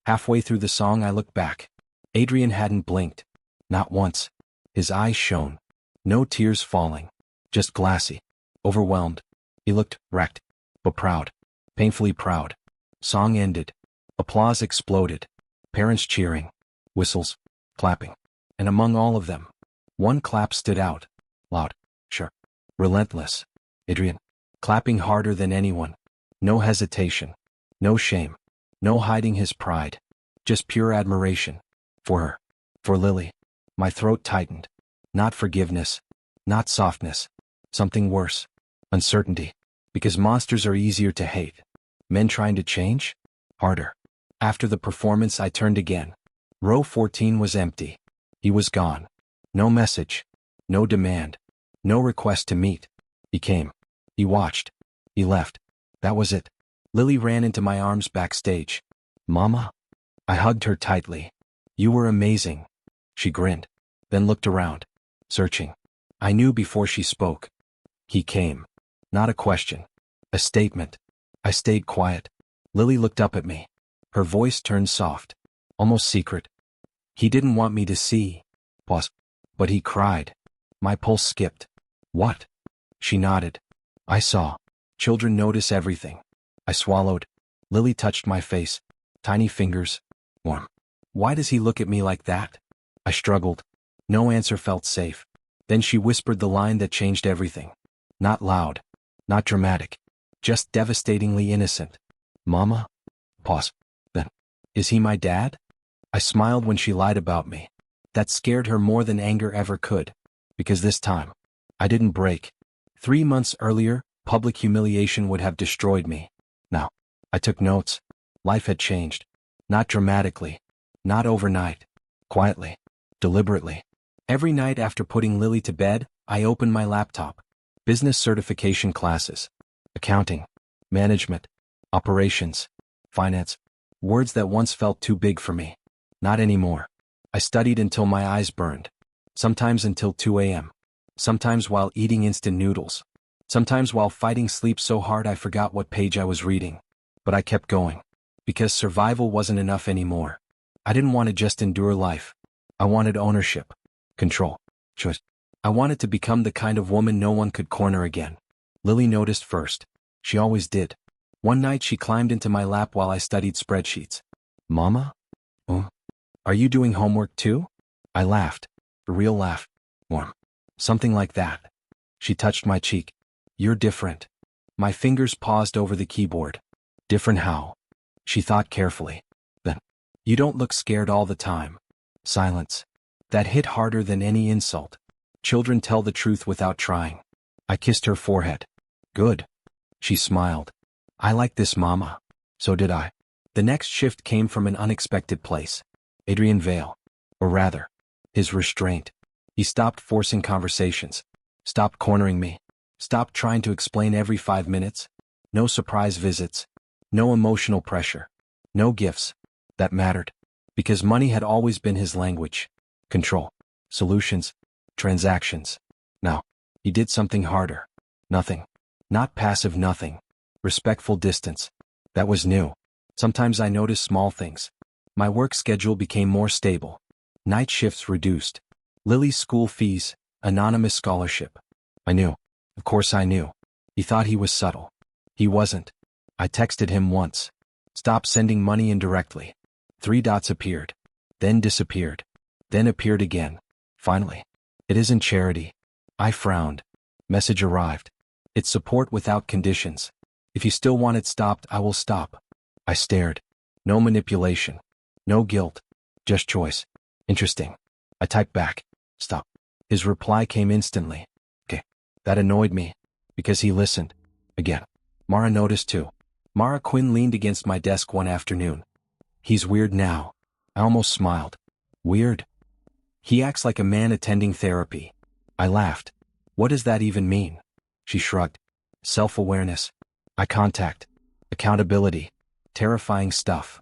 Halfway through the song I looked back. Adrian hadn't blinked. Not once. His eyes shone. No tears falling. Just glassy. Overwhelmed. He looked wrecked. But proud. Painfully proud. Song ended. Applause exploded. Parents cheering. Whistles. Clapping. And among all of them, one clap stood out. Loud. Sure. Relentless. Adrian. Clapping harder than anyone. No hesitation. No shame. No hiding his pride. Just pure admiration. For her. For Lily. My throat tightened. Not forgiveness. Not softness. Something worse. Uncertainty. Because monsters are easier to hate. Men trying to change? Harder. After the performance I turned again. Row 14 was empty. He was gone. No message. No demand. No request to meet. He came. He watched. He left. That was it. Lily ran into my arms backstage. Mama? I hugged her tightly. You were amazing. She grinned. Then looked around. Searching. I knew before she spoke. He came. Not a question. A statement. I stayed quiet. Lily looked up at me. Her voice turned soft. Almost secret. He didn't want me to see. Pause. But he cried. My pulse skipped. What? She nodded. I saw. Children notice everything. I swallowed. Lily touched my face. Tiny fingers. Warm. Why does he look at me like that? I struggled. No answer felt safe. Then she whispered the line that changed everything. Not loud. Not dramatic. Just devastatingly innocent. Mama? Pause. Then. Is he my dad? I smiled when she lied about me. That scared her more than anger ever could. Because this time, I didn't break. 3 months earlier, public humiliation would have destroyed me. Now, I took notes. Life had changed. Not dramatically. Not overnight. Quietly. Deliberately. Every night after putting Lily to bed, I opened my laptop. Business certification classes. Accounting. Management. Operations. Finance. Words that once felt too big for me. Not anymore. I studied until my eyes burned. Sometimes until 2 a.m. Sometimes while eating instant noodles. Sometimes while fighting sleep so hard I forgot what page I was reading. But I kept going. Because survival wasn't enough anymore. I didn't want to just endure life. I wanted ownership. Control. Choice. I wanted to become the kind of woman no one could corner again. Lily noticed first. She always did. One night she climbed into my lap while I studied spreadsheets. Mama? Oh. Are you doing homework too? I laughed. A real laugh. Warm. Something like that. She touched my cheek. You're different. My fingers paused over the keyboard. Different how? She thought carefully. Then. You don't look scared all the time. Silence. That hit harder than any insult. Children tell the truth without trying. I kissed her forehead. Good. She smiled. I like this, Mama. So did I. The next shift came from an unexpected place. Adrian Vale. Or rather, his restraint. He stopped forcing conversations. Stopped cornering me. Stopped trying to explain every 5 minutes. No surprise visits. No emotional pressure. No gifts. That mattered. Because money had always been his language. Control. Solutions. Transactions. Now, he did something harder. Nothing. Not passive nothing. Respectful distance. That was new. Sometimes I noticed small things. My work schedule became more stable. Night shifts reduced. Lily's school fees. Anonymous scholarship. I knew. Of course I knew. He thought he was subtle. He wasn't. I texted him once. Stop sending money indirectly. 3 dots appeared. Then disappeared. Then appeared again. Finally. It isn't charity. I frowned. Message arrived. It's support without conditions. If you still want it stopped, I will stop. I stared. No manipulation. No guilt. Just choice. Interesting. I typed back. Stop. His reply came instantly. Okay. That annoyed me. Because he listened. Again. Mara noticed too. Mara Quinn leaned against my desk one afternoon. He's weird now. I almost smiled. Weird? He acts like a man attending therapy. I laughed. What does that even mean? She shrugged. Self-awareness. Eye contact. Accountability. Terrifying stuff.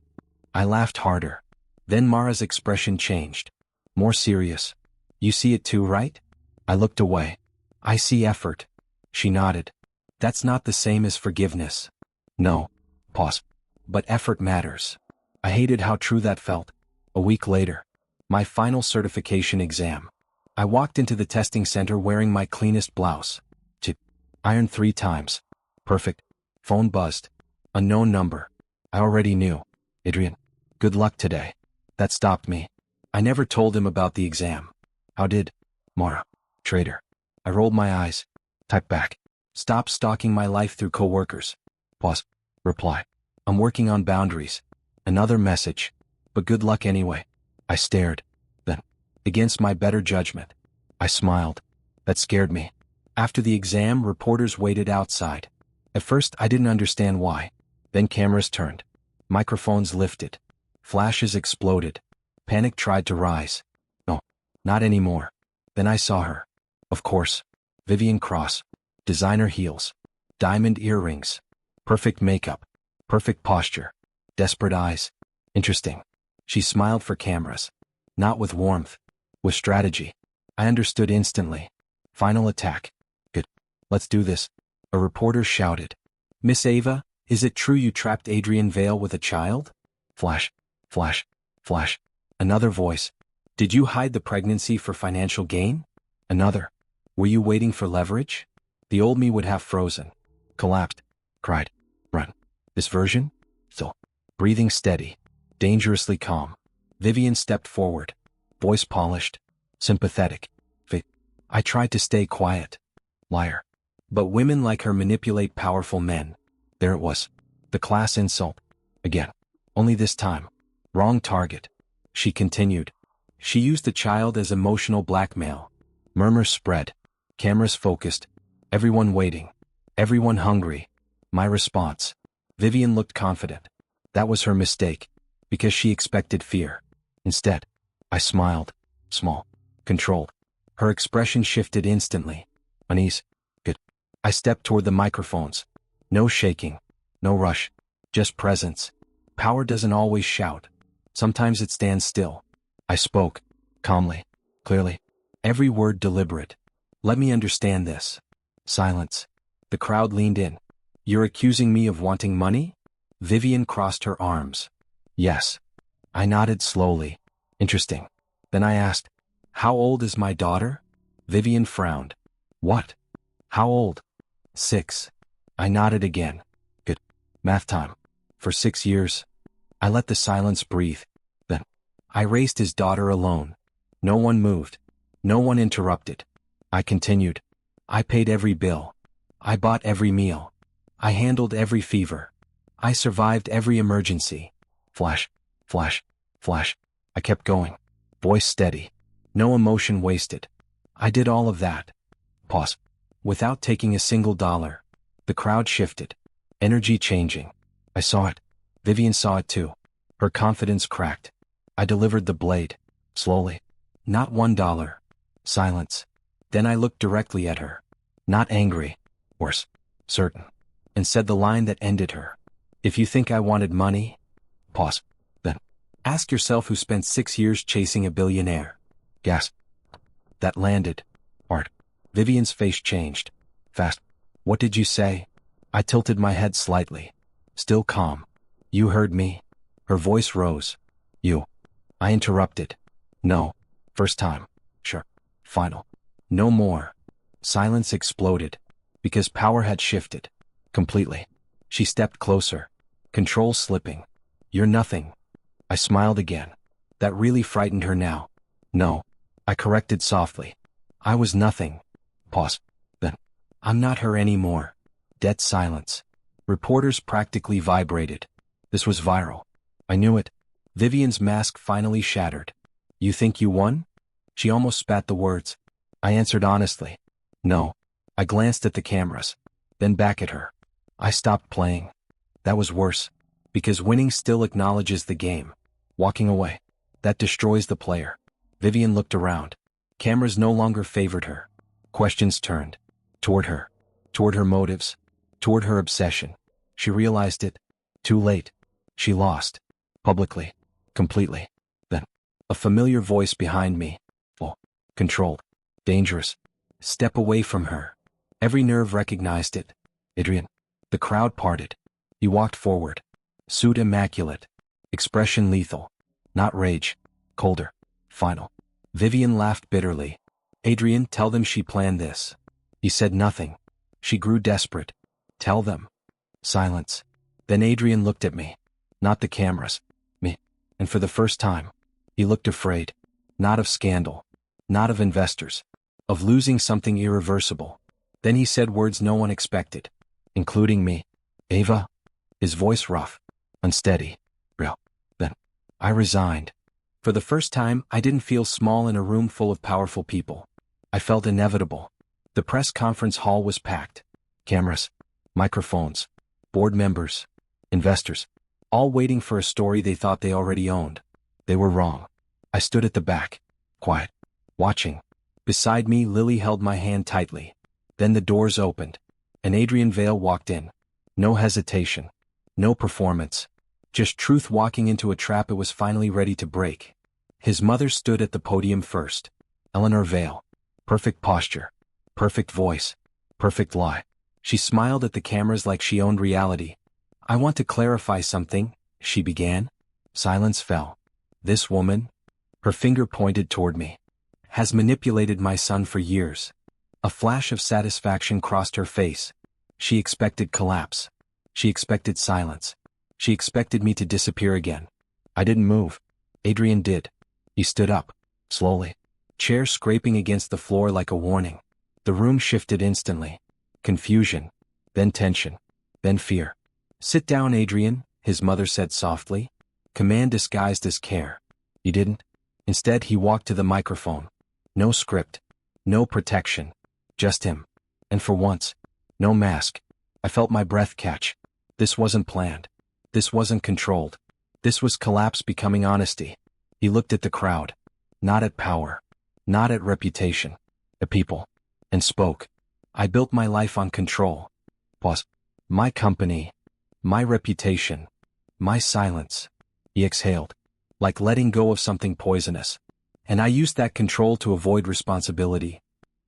I laughed harder. Then Mara's expression changed. More serious. You see it too, right? I looked away. I see effort. She nodded. That's not the same as forgiveness. No. Pause. But effort matters. I hated how true that felt. A week later. My final certification exam. I walked into the testing center wearing my cleanest blouse. Ironed 3 times. Perfect. Phone buzzed. Unknown number. I already knew. Adrian. Good luck today. That stopped me. I never told him about the exam. How did? Mara. Traitor. I rolled my eyes. Type back. Stop stalking my life through coworkers. Pause. Reply. I'm working on boundaries. Another message. But good luck anyway. I stared. Then, against my better judgment, I smiled. That scared me. After the exam, reporters waited outside. At first, I didn't understand why. Then cameras turned. Microphones lifted. Flashes exploded. Panic tried to rise. No, not anymore. Then I saw her. Of course. Vivian Cross. Designer heels. Diamond earrings. Perfect makeup. Perfect posture. Desperate eyes. Interesting. She smiled for cameras. Not with warmth. With strategy. I understood instantly. Final attack. Good. Let's do this. A reporter shouted. Miss Ava, is it true you trapped Adrian Vale with a child? Flash. Flash. Flash. Another voice. Did you hide the pregnancy for financial gain? Another. Were you waiting for leverage? The old me would have frozen. Collapsed. Cried. Run. This version? Still. Breathing steady. Dangerously calm. Vivian stepped forward. Voice polished. Sympathetic. I tried to stay quiet. Liar. But women like her manipulate powerful men. There it was. The class insult. Again. Only this time. Wrong target. She continued. She used the child as emotional blackmail. Murmurs spread. Cameras focused. Everyone waiting. Everyone hungry. My response. Vivian looked confident. That was her mistake. Because she expected fear. Instead, I smiled. Small. Controlled. Her expression shifted instantly. Unease. Good. I stepped toward the microphones. No shaking. No rush. Just presence. Power doesn't always shout. Sometimes it stands still. I spoke. Calmly. Clearly. Every word deliberate. Let me understand this. Silence. The crowd leaned in. You're accusing me of wanting money? Vivian crossed her arms. Yes. I nodded slowly. Interesting. Then I asked, how old is my daughter? Vivian frowned. What? How old? 6. I nodded again. Good. Math time. For 6 years. I let the silence breathe. Then, I raised his daughter alone. No one moved. No one interrupted. I continued. I paid every bill. I bought every meal. I handled every fever. I survived every emergency. Flash, flash, flash. I kept going. Voice steady. No emotion wasted. I did all of that. Pause. Without taking a single dollar. The crowd shifted. Energy changing. I saw it. Vivian saw it too. Her confidence cracked. I delivered the blade. Slowly. Not $1. Silence. Then I looked directly at her. Not angry. Worse. Certain. And said the line that ended her. If you think I wanted money. Pause. Then. Ask yourself who spent 6 years chasing a billionaire. Gasp. That landed. Art. Vivian's face changed. Fast. What did you say? I tilted my head slightly. Still calm. You heard me. Her voice rose. You. I interrupted. No. First time. Sure. Final. No more. Silence exploded. Because power had shifted. Completely. She stepped closer. Control slipping. You're nothing. I smiled again. That really frightened her now. No. I corrected softly. I was nothing. Pause. Then. I'm not her anymore. Dead silence. Reporters practically vibrated. This was viral. I knew it. Vivian's mask finally shattered. You think you won? She almost spat the words. I answered honestly. No. I glanced at the cameras. Then back at her. I stopped playing. That was worse. Because winning still acknowledges the game. Walking away. That destroys the player. Vivian looked around. Cameras no longer favored her. Questions turned. Toward her. Toward her motives. Toward her obsession. She realized it. Too late. She lost. Publicly. Completely. Then. A familiar voice behind me. Full. Controlled. Dangerous. Step away from her. Every nerve recognized it. Adrian. The crowd parted. He walked forward. Suit immaculate. Expression lethal. Not rage. Colder. Final. Vivian laughed bitterly. Adrian, tell them she planned this. He said nothing. She grew desperate. Tell them. Silence. Then Adrian looked at me. Not the cameras. Me. And for the first time, he looked afraid. Not of scandal. Not of investors. Of losing something irreversible. Then he said words no one expected. Including me. Ava? His voice rough. Unsteady. Real. Then. I resigned. For the first time, I didn't feel small in a room full of powerful people. I felt inevitable. The press conference hall was packed. Cameras. Microphones. Board members. Investors. All waiting for a story they thought they already owned. They were wrong. I stood at the back. Quiet. Watching. Beside me, Lily held my hand tightly. Then the doors opened. And Adrian Vale walked in. No hesitation. No performance. Just truth walking into a trap it was finally ready to break. His mother stood at the podium first. Eleanor Vale. Perfect posture. Perfect voice. Perfect lie. She smiled at the cameras like she owned reality. I want to clarify something, she began. Silence fell. This woman, her finger pointed toward me, has manipulated my son for years. A flash of satisfaction crossed her face. She expected collapse. She expected silence. She expected me to disappear again. I didn't move. Adrian did. He stood up. Slowly. chair scraping against the floor like a warning. The room shifted instantly. Confusion, then tension, then fear. "Sit down, Adrian," his mother said softly. Command disguised as care. He didn't. Instead, he walked to the microphone. No script. No protection. Just him. And for once, no mask. I felt my breath catch. This wasn't planned. This wasn't controlled. This was collapse becoming honesty. He looked at the crowd. Not at power. Not at reputation. At people. And spoke. "I built my life on control. Pause. My company. My reputation. My silence." He exhaled. Like letting go of something poisonous. "And I used that control to avoid responsibility."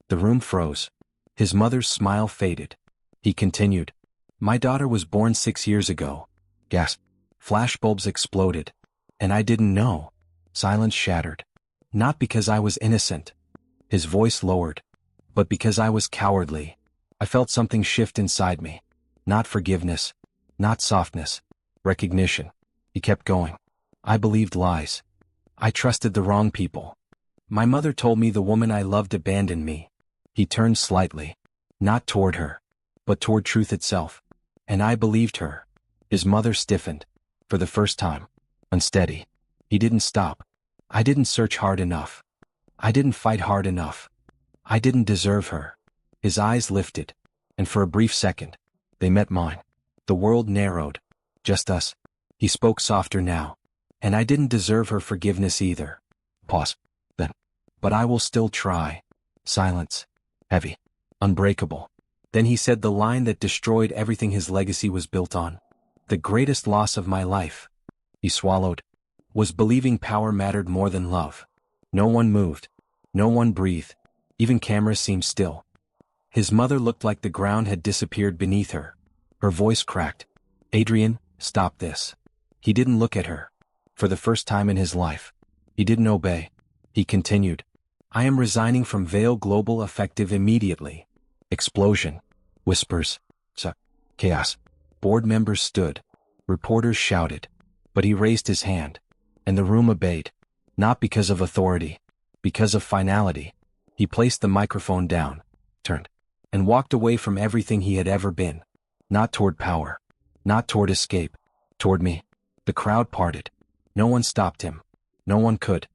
The room froze. His mother's smile faded. He continued. "My daughter was born 6 years ago." Gasp. Flashbulbs exploded. "And I didn't know." Silence shattered. "Not because I was innocent." His voice lowered. "But because I was cowardly." I felt something shift inside me. Not forgiveness. Not softness. Recognition. He kept going. "I believed lies. I trusted the wrong people. My mother told me the woman I loved abandoned me." He turned slightly. Not toward her, but toward truth itself. "And I believed her." His mother stiffened. For the first time. Unsteady. He didn't stop. "I didn't search hard enough. I didn't fight hard enough. I didn't deserve her." His eyes lifted. And for a brief second, they met mine. The world narrowed. Just us. He spoke softer now. "And I didn't deserve her forgiveness either." Pause. Then. "But I will still try." Silence. Heavy. Unbreakable. Then he said the line that destroyed everything his legacy was built on. "The greatest loss of my life," he swallowed, "was believing power mattered more than love." No one moved. No one breathed. Even cameras seemed still. His mother looked like the ground had disappeared beneath her. Her voice cracked. "Adrian, stop this." He didn't look at her. For the first time in his life. He didn't obey. He continued. "I am resigning from Vail Global effective immediately." Explosion. Whispers. Chaos. Board members stood. Reporters shouted. But he raised his hand. And the room obeyed. Not because of authority. Because of finality. He placed the microphone down. Turned. And walked away from everything he had ever been. Not toward power. Not toward escape. Toward me. The crowd parted. No one stopped him. No one could.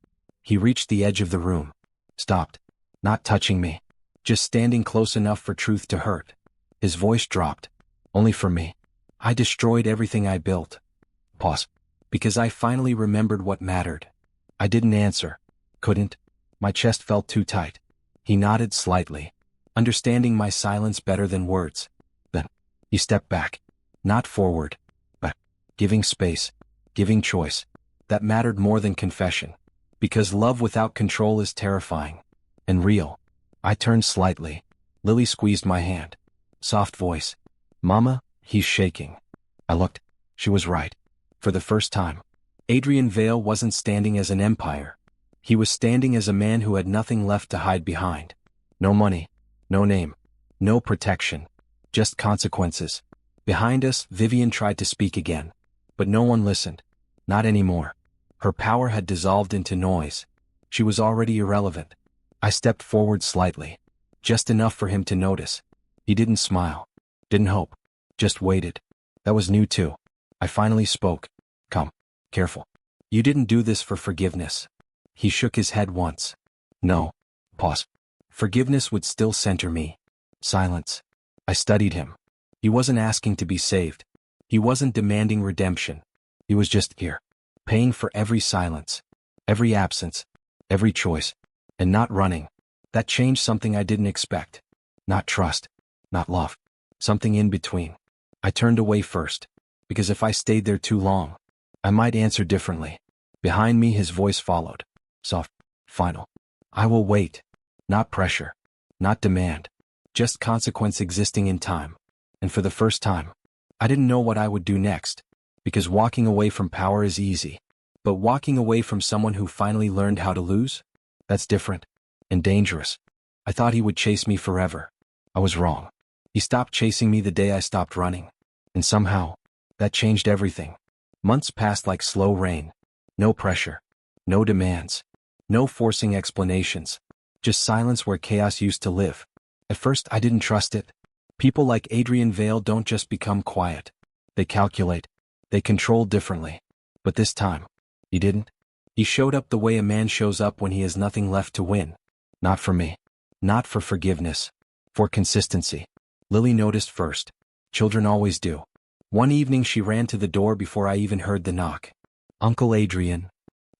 He reached the edge of the room. Stopped. Not touching me. Just standing close enough for truth to hurt. His voice dropped. "Only for me. I destroyed everything I built." Pause. "Because I finally remembered what mattered." I didn't answer. Couldn't. My chest felt too tight. He nodded slightly, understanding my silence better than words. Then, he stepped back. Not forward, but giving space, giving choice. That mattered more than confession. Because love without control is terrifying. And real. I turned slightly. Lily squeezed my hand. Soft voice. "Mama, he's shaking." I looked. She was right. For the first time. Adrian Vale wasn't standing as an empire. He was standing as a man who had nothing left to hide behind. No money. No name. No protection. Just consequences. Behind us, Vivian tried to speak again. But no one listened. Not anymore. Her power had dissolved into noise. She was already irrelevant. I stepped forward slightly. Just enough for him to notice. He didn't smile. Didn't hope. Just waited. That was new too. I finally spoke. "Come. Careful. You didn't do this for forgiveness." He shook his head once. "No." Pause. "Forgiveness would still center me." Silence. I studied him. He wasn't asking to be saved. He wasn't demanding redemption. He was just here. Paying for every silence. Every absence. Every choice. And not running. That changed something I didn't expect. Not trust. Not love. Something in between. I turned away first. Because if I stayed there too long, I might answer differently. Behind me his voice followed. Soft. Final. "I will wait." Not pressure. Not demand. Just consequence existing in time. And for the first time, I didn't know what I would do next. Because walking away from power is easy. But walking away from someone who finally learned how to lose? That's different. And dangerous. I thought he would chase me forever. I was wrong. He stopped chasing me the day I stopped running. And somehow, that changed everything. Months passed like slow rain. No pressure. No demands. No forcing explanations. Just silence where chaos used to live. At first I didn't trust it. People like Adrian Vale don't just become quiet. They calculate. They control differently. But this time, he didn't. He showed up the way a man shows up when he has nothing left to win. Not for me. Not for forgiveness. For consistency. Lily noticed first. Children always do. One evening she ran to the door before I even heard the knock. Uncle Adrian.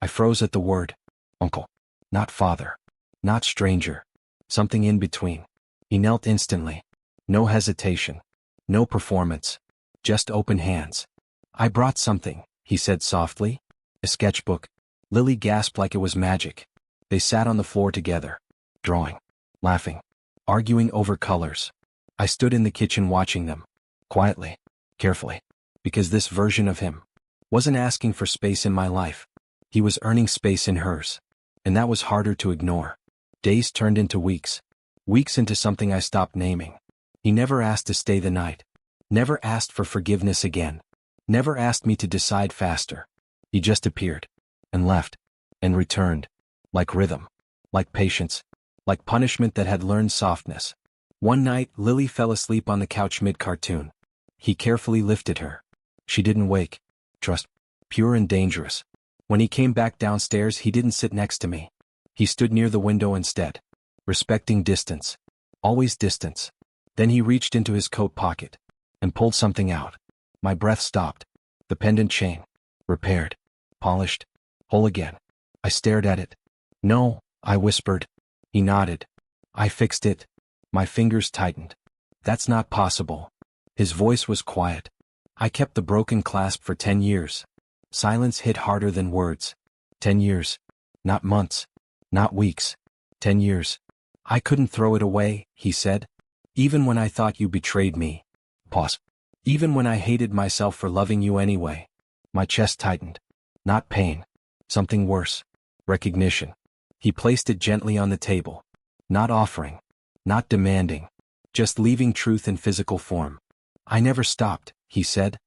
I froze at the word. Uncle. Not father. Not stranger. Something in between. He knelt instantly. No hesitation. No performance. Just open hands. I brought something, he said softly. A sketchbook. Lily gasped like it was magic. They sat on the floor together. Drawing. Laughing. Arguing over colors. I stood in the kitchen watching them. Quietly. Carefully. Because this version of him wasn't asking for space in my life. He was earning space in hers. And that was harder to ignore. Days turned into weeks. Weeks into something I stopped naming. He never asked to stay the night. Never asked for forgiveness again. Never asked me to decide faster. He just appeared. And left. And returned. Like rhythm. Like patience. Like punishment that had learned softness. One night, Lily fell asleep on the couch mid-cartoon. He carefully lifted her. She didn't wake. Trust. Pure and dangerous. When he came back downstairs, he didn't sit next to me. He stood near the window instead. Respecting distance. Always distance. Then he reached into his coat pocket. And pulled something out. My breath stopped. The pendant chain. Repaired. Polished. Whole again. I stared at it. No, I whispered. He nodded. I fixed it. My fingers tightened. That's not possible. His voice was quiet. I kept the broken clasp for 10 years. Silence hit harder than words. 10 years. Not months. Not weeks. 10 years. I couldn't throw it away, he said. Even when I thought you betrayed me. Pause. Even when I hated myself for loving you anyway. My chest tightened. Not pain. Something worse. Recognition. He placed it gently on the table. Not offering. Not demanding. Just leaving truth in physical form. I never stopped, he said.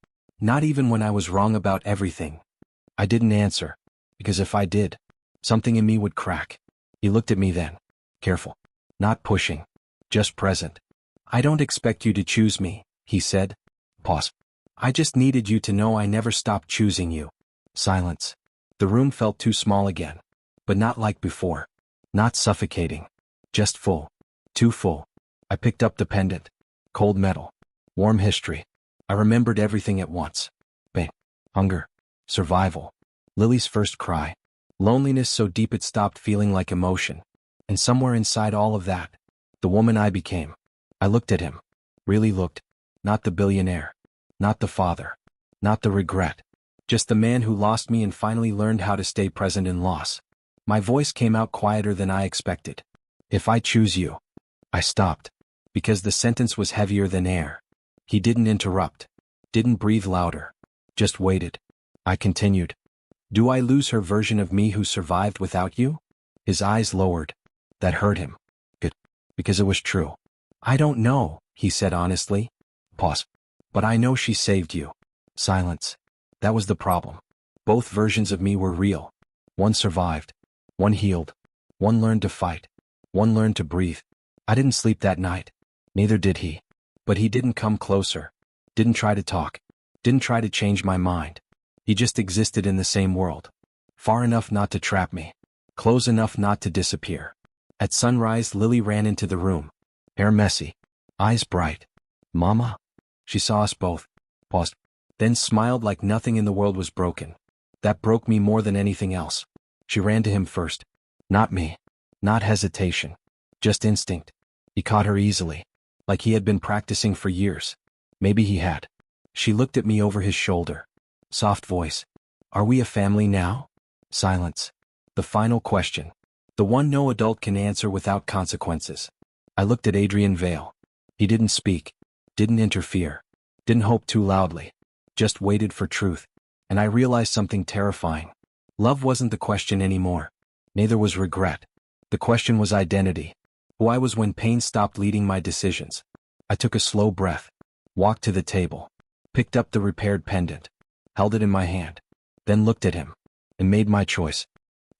Not even when I was wrong about everything. I didn't answer. Because if I did, something in me would crack. He looked at me then. Careful. Not pushing. Just present. I don't expect you to choose me, he said. Pause. I just needed you to know I never stopped choosing you. Silence. The room felt too small again. But not like before. Not suffocating. Just full. Too full. I picked up the pendant. Cold metal. Warm history. I remembered everything at once. Pain. Hunger. Survival. Lily's first cry. Loneliness so deep it stopped feeling like emotion. And somewhere inside all of that, the woman I became. I looked at him. Really looked. Not the billionaire. Not the father. Not the regret. Just the man who lost me and finally learned how to stay present in loss. My voice came out quieter than I expected. If I choose you. I stopped. Because the sentence was heavier than air. He didn't interrupt. Didn't breathe louder. Just waited. I continued. Do I lose her version of me who survived without you? His eyes lowered. That hurt him. Good. Because it was true. I don't know, he said honestly. Pause. But I know she saved you. Silence. That was the problem. Both versions of me were real. One survived. One healed. One learned to fight. One learned to breathe. I didn't sleep that night. Neither did he. But he didn't come closer. Didn't try to talk. Didn't try to change my mind. He just existed in the same world. Far enough not to trap me. Close enough not to disappear. At sunrise, Lily ran into the room. Hair messy. Eyes bright. Mama? She saw us both. Paused. Then smiled like nothing in the world was broken. That broke me more than anything else. She ran to him first. Not me. Not hesitation. Just instinct. He caught her easily. Like he had been practicing for years. Maybe he had. She looked at me over his shoulder. Soft voice. Are we a family now? Silence. The final question. The one no adult can answer without consequences. I looked at Adrian Vale. He didn't speak. Didn't interfere. Didn't hope too loudly. Just waited for truth. And I realized something terrifying. Love wasn't the question anymore. Neither was regret. The question was identity. Who I was when pain stopped leading my decisions. I took a slow breath. Walked to the table. Picked up the repaired pendant. Held it in my hand. Then looked at him. And made my choice.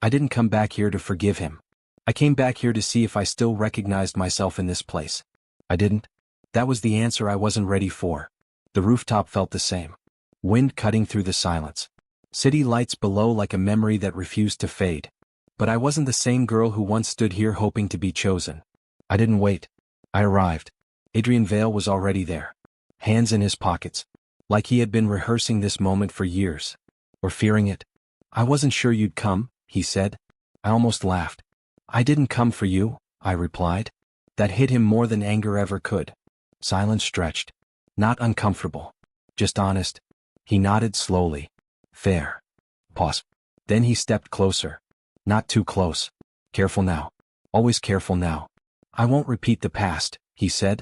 I didn't come back here to forgive him. I came back here to see if I still recognized myself in this place. I didn't. That was the answer I wasn't ready for. The rooftop felt the same. Wind cutting through the silence. City lights below like a memory that refused to fade. But I wasn't the same girl who once stood here hoping to be chosen. I didn't wait. I arrived. Adrian Vale was already there. Hands in his pockets. Like he had been rehearsing this moment for years. Or fearing it. I wasn't sure you'd come, he said. I almost laughed. I didn't come for you, I replied. That hit him more than anger ever could. Silence stretched. Not uncomfortable. Just honest. He nodded slowly. Fair. Pause. Then he stepped closer. Not too close. Careful now. Always careful now. I won't repeat the past, he said.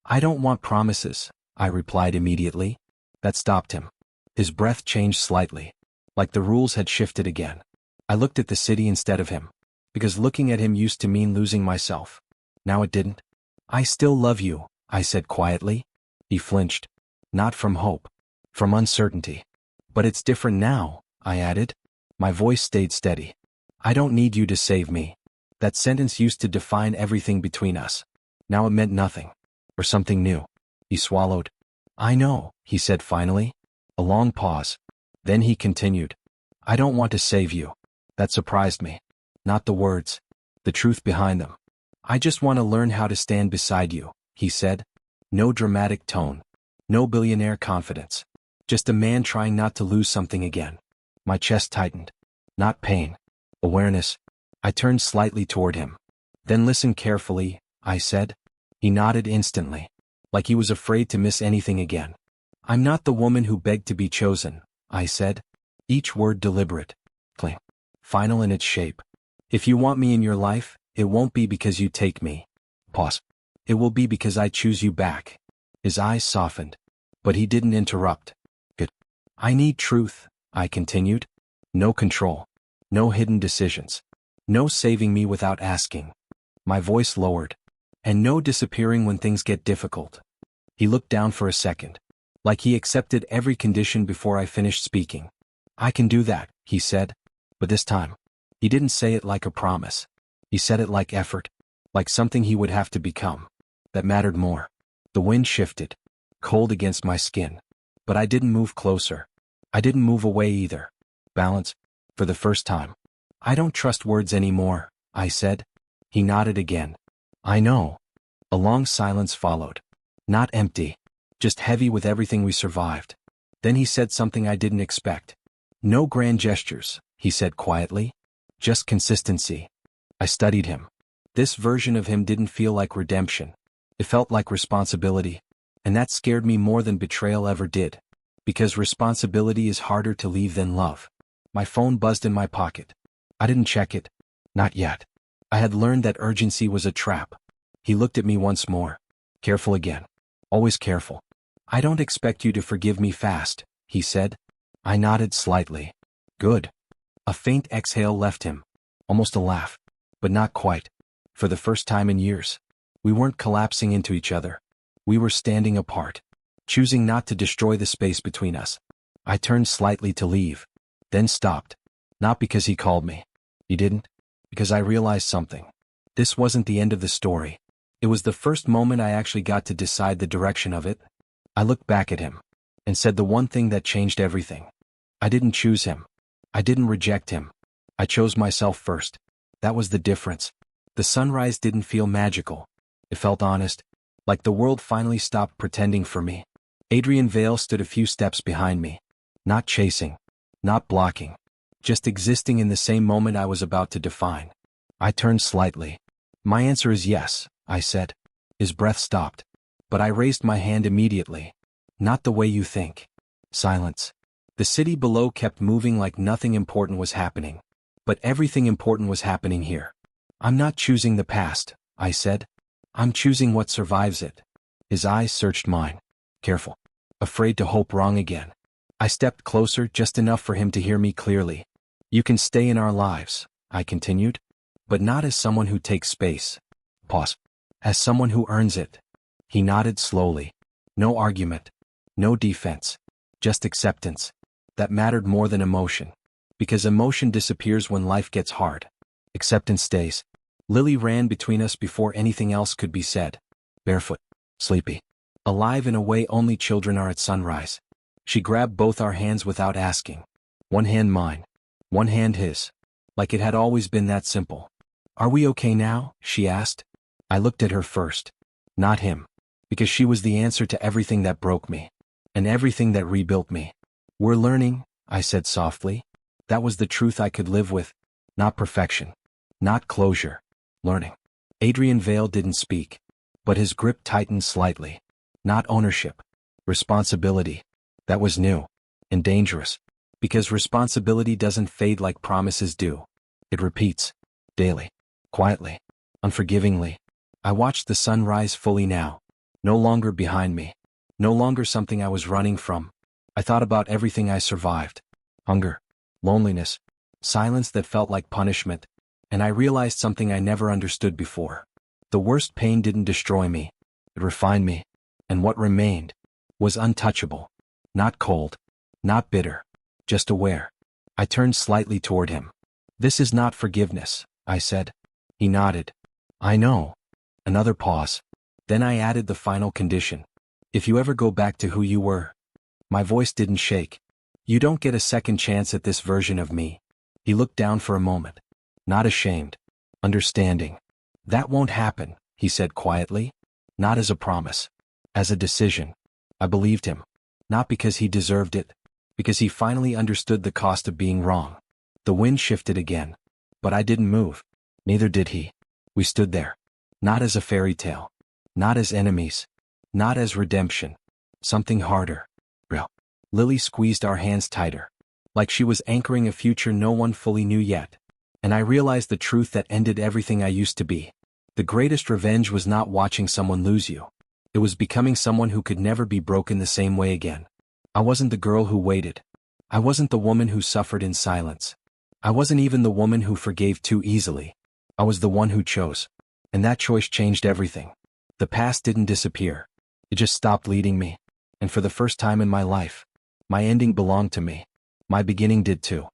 I don't want promises, I replied immediately. That stopped him. His breath changed slightly. Like the rules had shifted again. I looked at the city instead of him. Because looking at him used to mean losing myself. Now it didn't. I still love you, I said quietly. He flinched. Not from hope. From uncertainty. But it's different now, I added. My voice stayed steady. I don't need you to save me. That sentence used to define everything between us. Now it meant nothing. Or something new. He swallowed. I know, he said finally. A long pause. Then he continued. I don't want to save you. That surprised me. Not the words. The truth behind them. I just want to learn how to stand beside you, he said. No dramatic tone. No billionaire confidence. Just a man trying not to lose something again. My chest tightened. Not pain. Awareness. I turned slightly toward him. Then listen carefully, I said. He nodded instantly. Like he was afraid to miss anything again. I'm not the woman who begged to be chosen, I said. Each word deliberate. Clean. Final in its shape. If you want me in your life, it won't be because you take me. Pause. It will be because I choose you back. His eyes softened. But he didn't interrupt. Good. I need truth, I continued. No control. No hidden decisions. No saving me without asking. My voice lowered. And no disappearing when things get difficult. He looked down for a second. Like he accepted every condition before I finished speaking. I can do that, he said. But this time, he didn't say it like a promise. He said it like effort. Like something he would have to become. That mattered more. The wind shifted. Cold against my skin. But I didn't move closer. I didn't move away either. Balance. For the first time. I don't trust words anymore, I said. He nodded again. I know. A long silence followed. Not empty. Just heavy with everything we survived. Then he said something I didn't expect. No grand gestures, he said quietly. Just consistency. I studied him. This version of him didn't feel like redemption. It felt like responsibility. And that scared me more than betrayal ever did. Because responsibility is harder to leave than love. My phone buzzed in my pocket. I didn't check it. Not yet. I had learned that urgency was a trap. He looked at me once more. Careful again. Always careful. I don't expect you to forgive me fast, he said. I nodded slightly. Good. A faint exhale left him. Almost a laugh. But not quite. For the first time in years. We weren't collapsing into each other. We were standing apart. Choosing not to destroy the space between us. I turned slightly to leave. Then stopped. Not because he called me. He didn't. Because I realized something. This wasn't the end of the story. It was the first moment I actually got to decide the direction of it. I looked back at him. And said the one thing that changed everything. I didn't choose him. I didn't reject him. I chose myself first. That was the difference. The sunrise didn't feel magical. It felt honest. Like the world finally stopped pretending for me. Adrian Vale stood a few steps behind me. Not chasing. Not blocking. Just existing in the same moment I was about to define. I turned slightly. My answer is yes, I said. His breath stopped. But I raised my hand immediately. Not the way you think. Silence. The city below kept moving like nothing important was happening. But everything important was happening here. I'm not choosing the past, I said. I'm choosing what survives it. His eyes searched mine. Careful. Afraid to hope wrong again. I stepped closer just enough for him to hear me clearly. You can stay in our lives, I continued. But not as someone who takes space. Pause. As someone who earns it. He nodded slowly. No argument. No defense. Just acceptance. That mattered more than emotion. Because emotion disappears when life gets hard. Acceptance stays. Lily ran between us before anything else could be said. Barefoot. Sleepy. Alive in a way only children are at sunrise. She grabbed both our hands without asking. One hand mine. One hand his. Like it had always been that simple. Are we okay now? She asked. I looked at her first. Not him. Because she was the answer to everything that broke me. And everything that rebuilt me. We're learning, I said softly. That was the truth I could live with. Not perfection. Not closure. Learning. Adrian Vale didn't speak. But his grip tightened slightly. Not ownership. Responsibility. That was new. And dangerous. Because responsibility doesn't fade like promises do. It repeats. Daily. Quietly. Unforgivingly. I watched the sun rise fully now. No longer behind me. No longer something I was running from. I thought about everything I survived. Hunger. Loneliness. Silence that felt like punishment. And I realized something I never understood before. The worst pain didn't destroy me. It refined me. And what remained was untouchable. Not cold. Not bitter. Just aware. I turned slightly toward him. This is not forgiveness, I said. He nodded. I know. Another pause. Then I added the final condition. If you ever go back to who you were. My voice didn't shake. You don't get a second chance at this version of me. He looked down for a moment. Not ashamed. Understanding. That won't happen, he said quietly. Not as a promise. As a decision. I believed him. Not because he deserved it. Because he finally understood the cost of being wrong. The wind shifted again. But I didn't move. Neither did he. We stood there. Not as a fairy tale. Not as enemies. Not as redemption. Something harder. Real. Lily squeezed our hands tighter. Like she was anchoring a future no one fully knew yet. And I realized the truth that ended everything I used to be. The greatest revenge was not watching someone lose you. It was becoming someone who could never be broken the same way again. I wasn't the girl who waited. I wasn't the woman who suffered in silence. I wasn't even the woman who forgave too easily. I was the one who chose. And that choice changed everything. The past didn't disappear. It just stopped leading me. And for the first time in my life, my ending belonged to me. My beginning did too.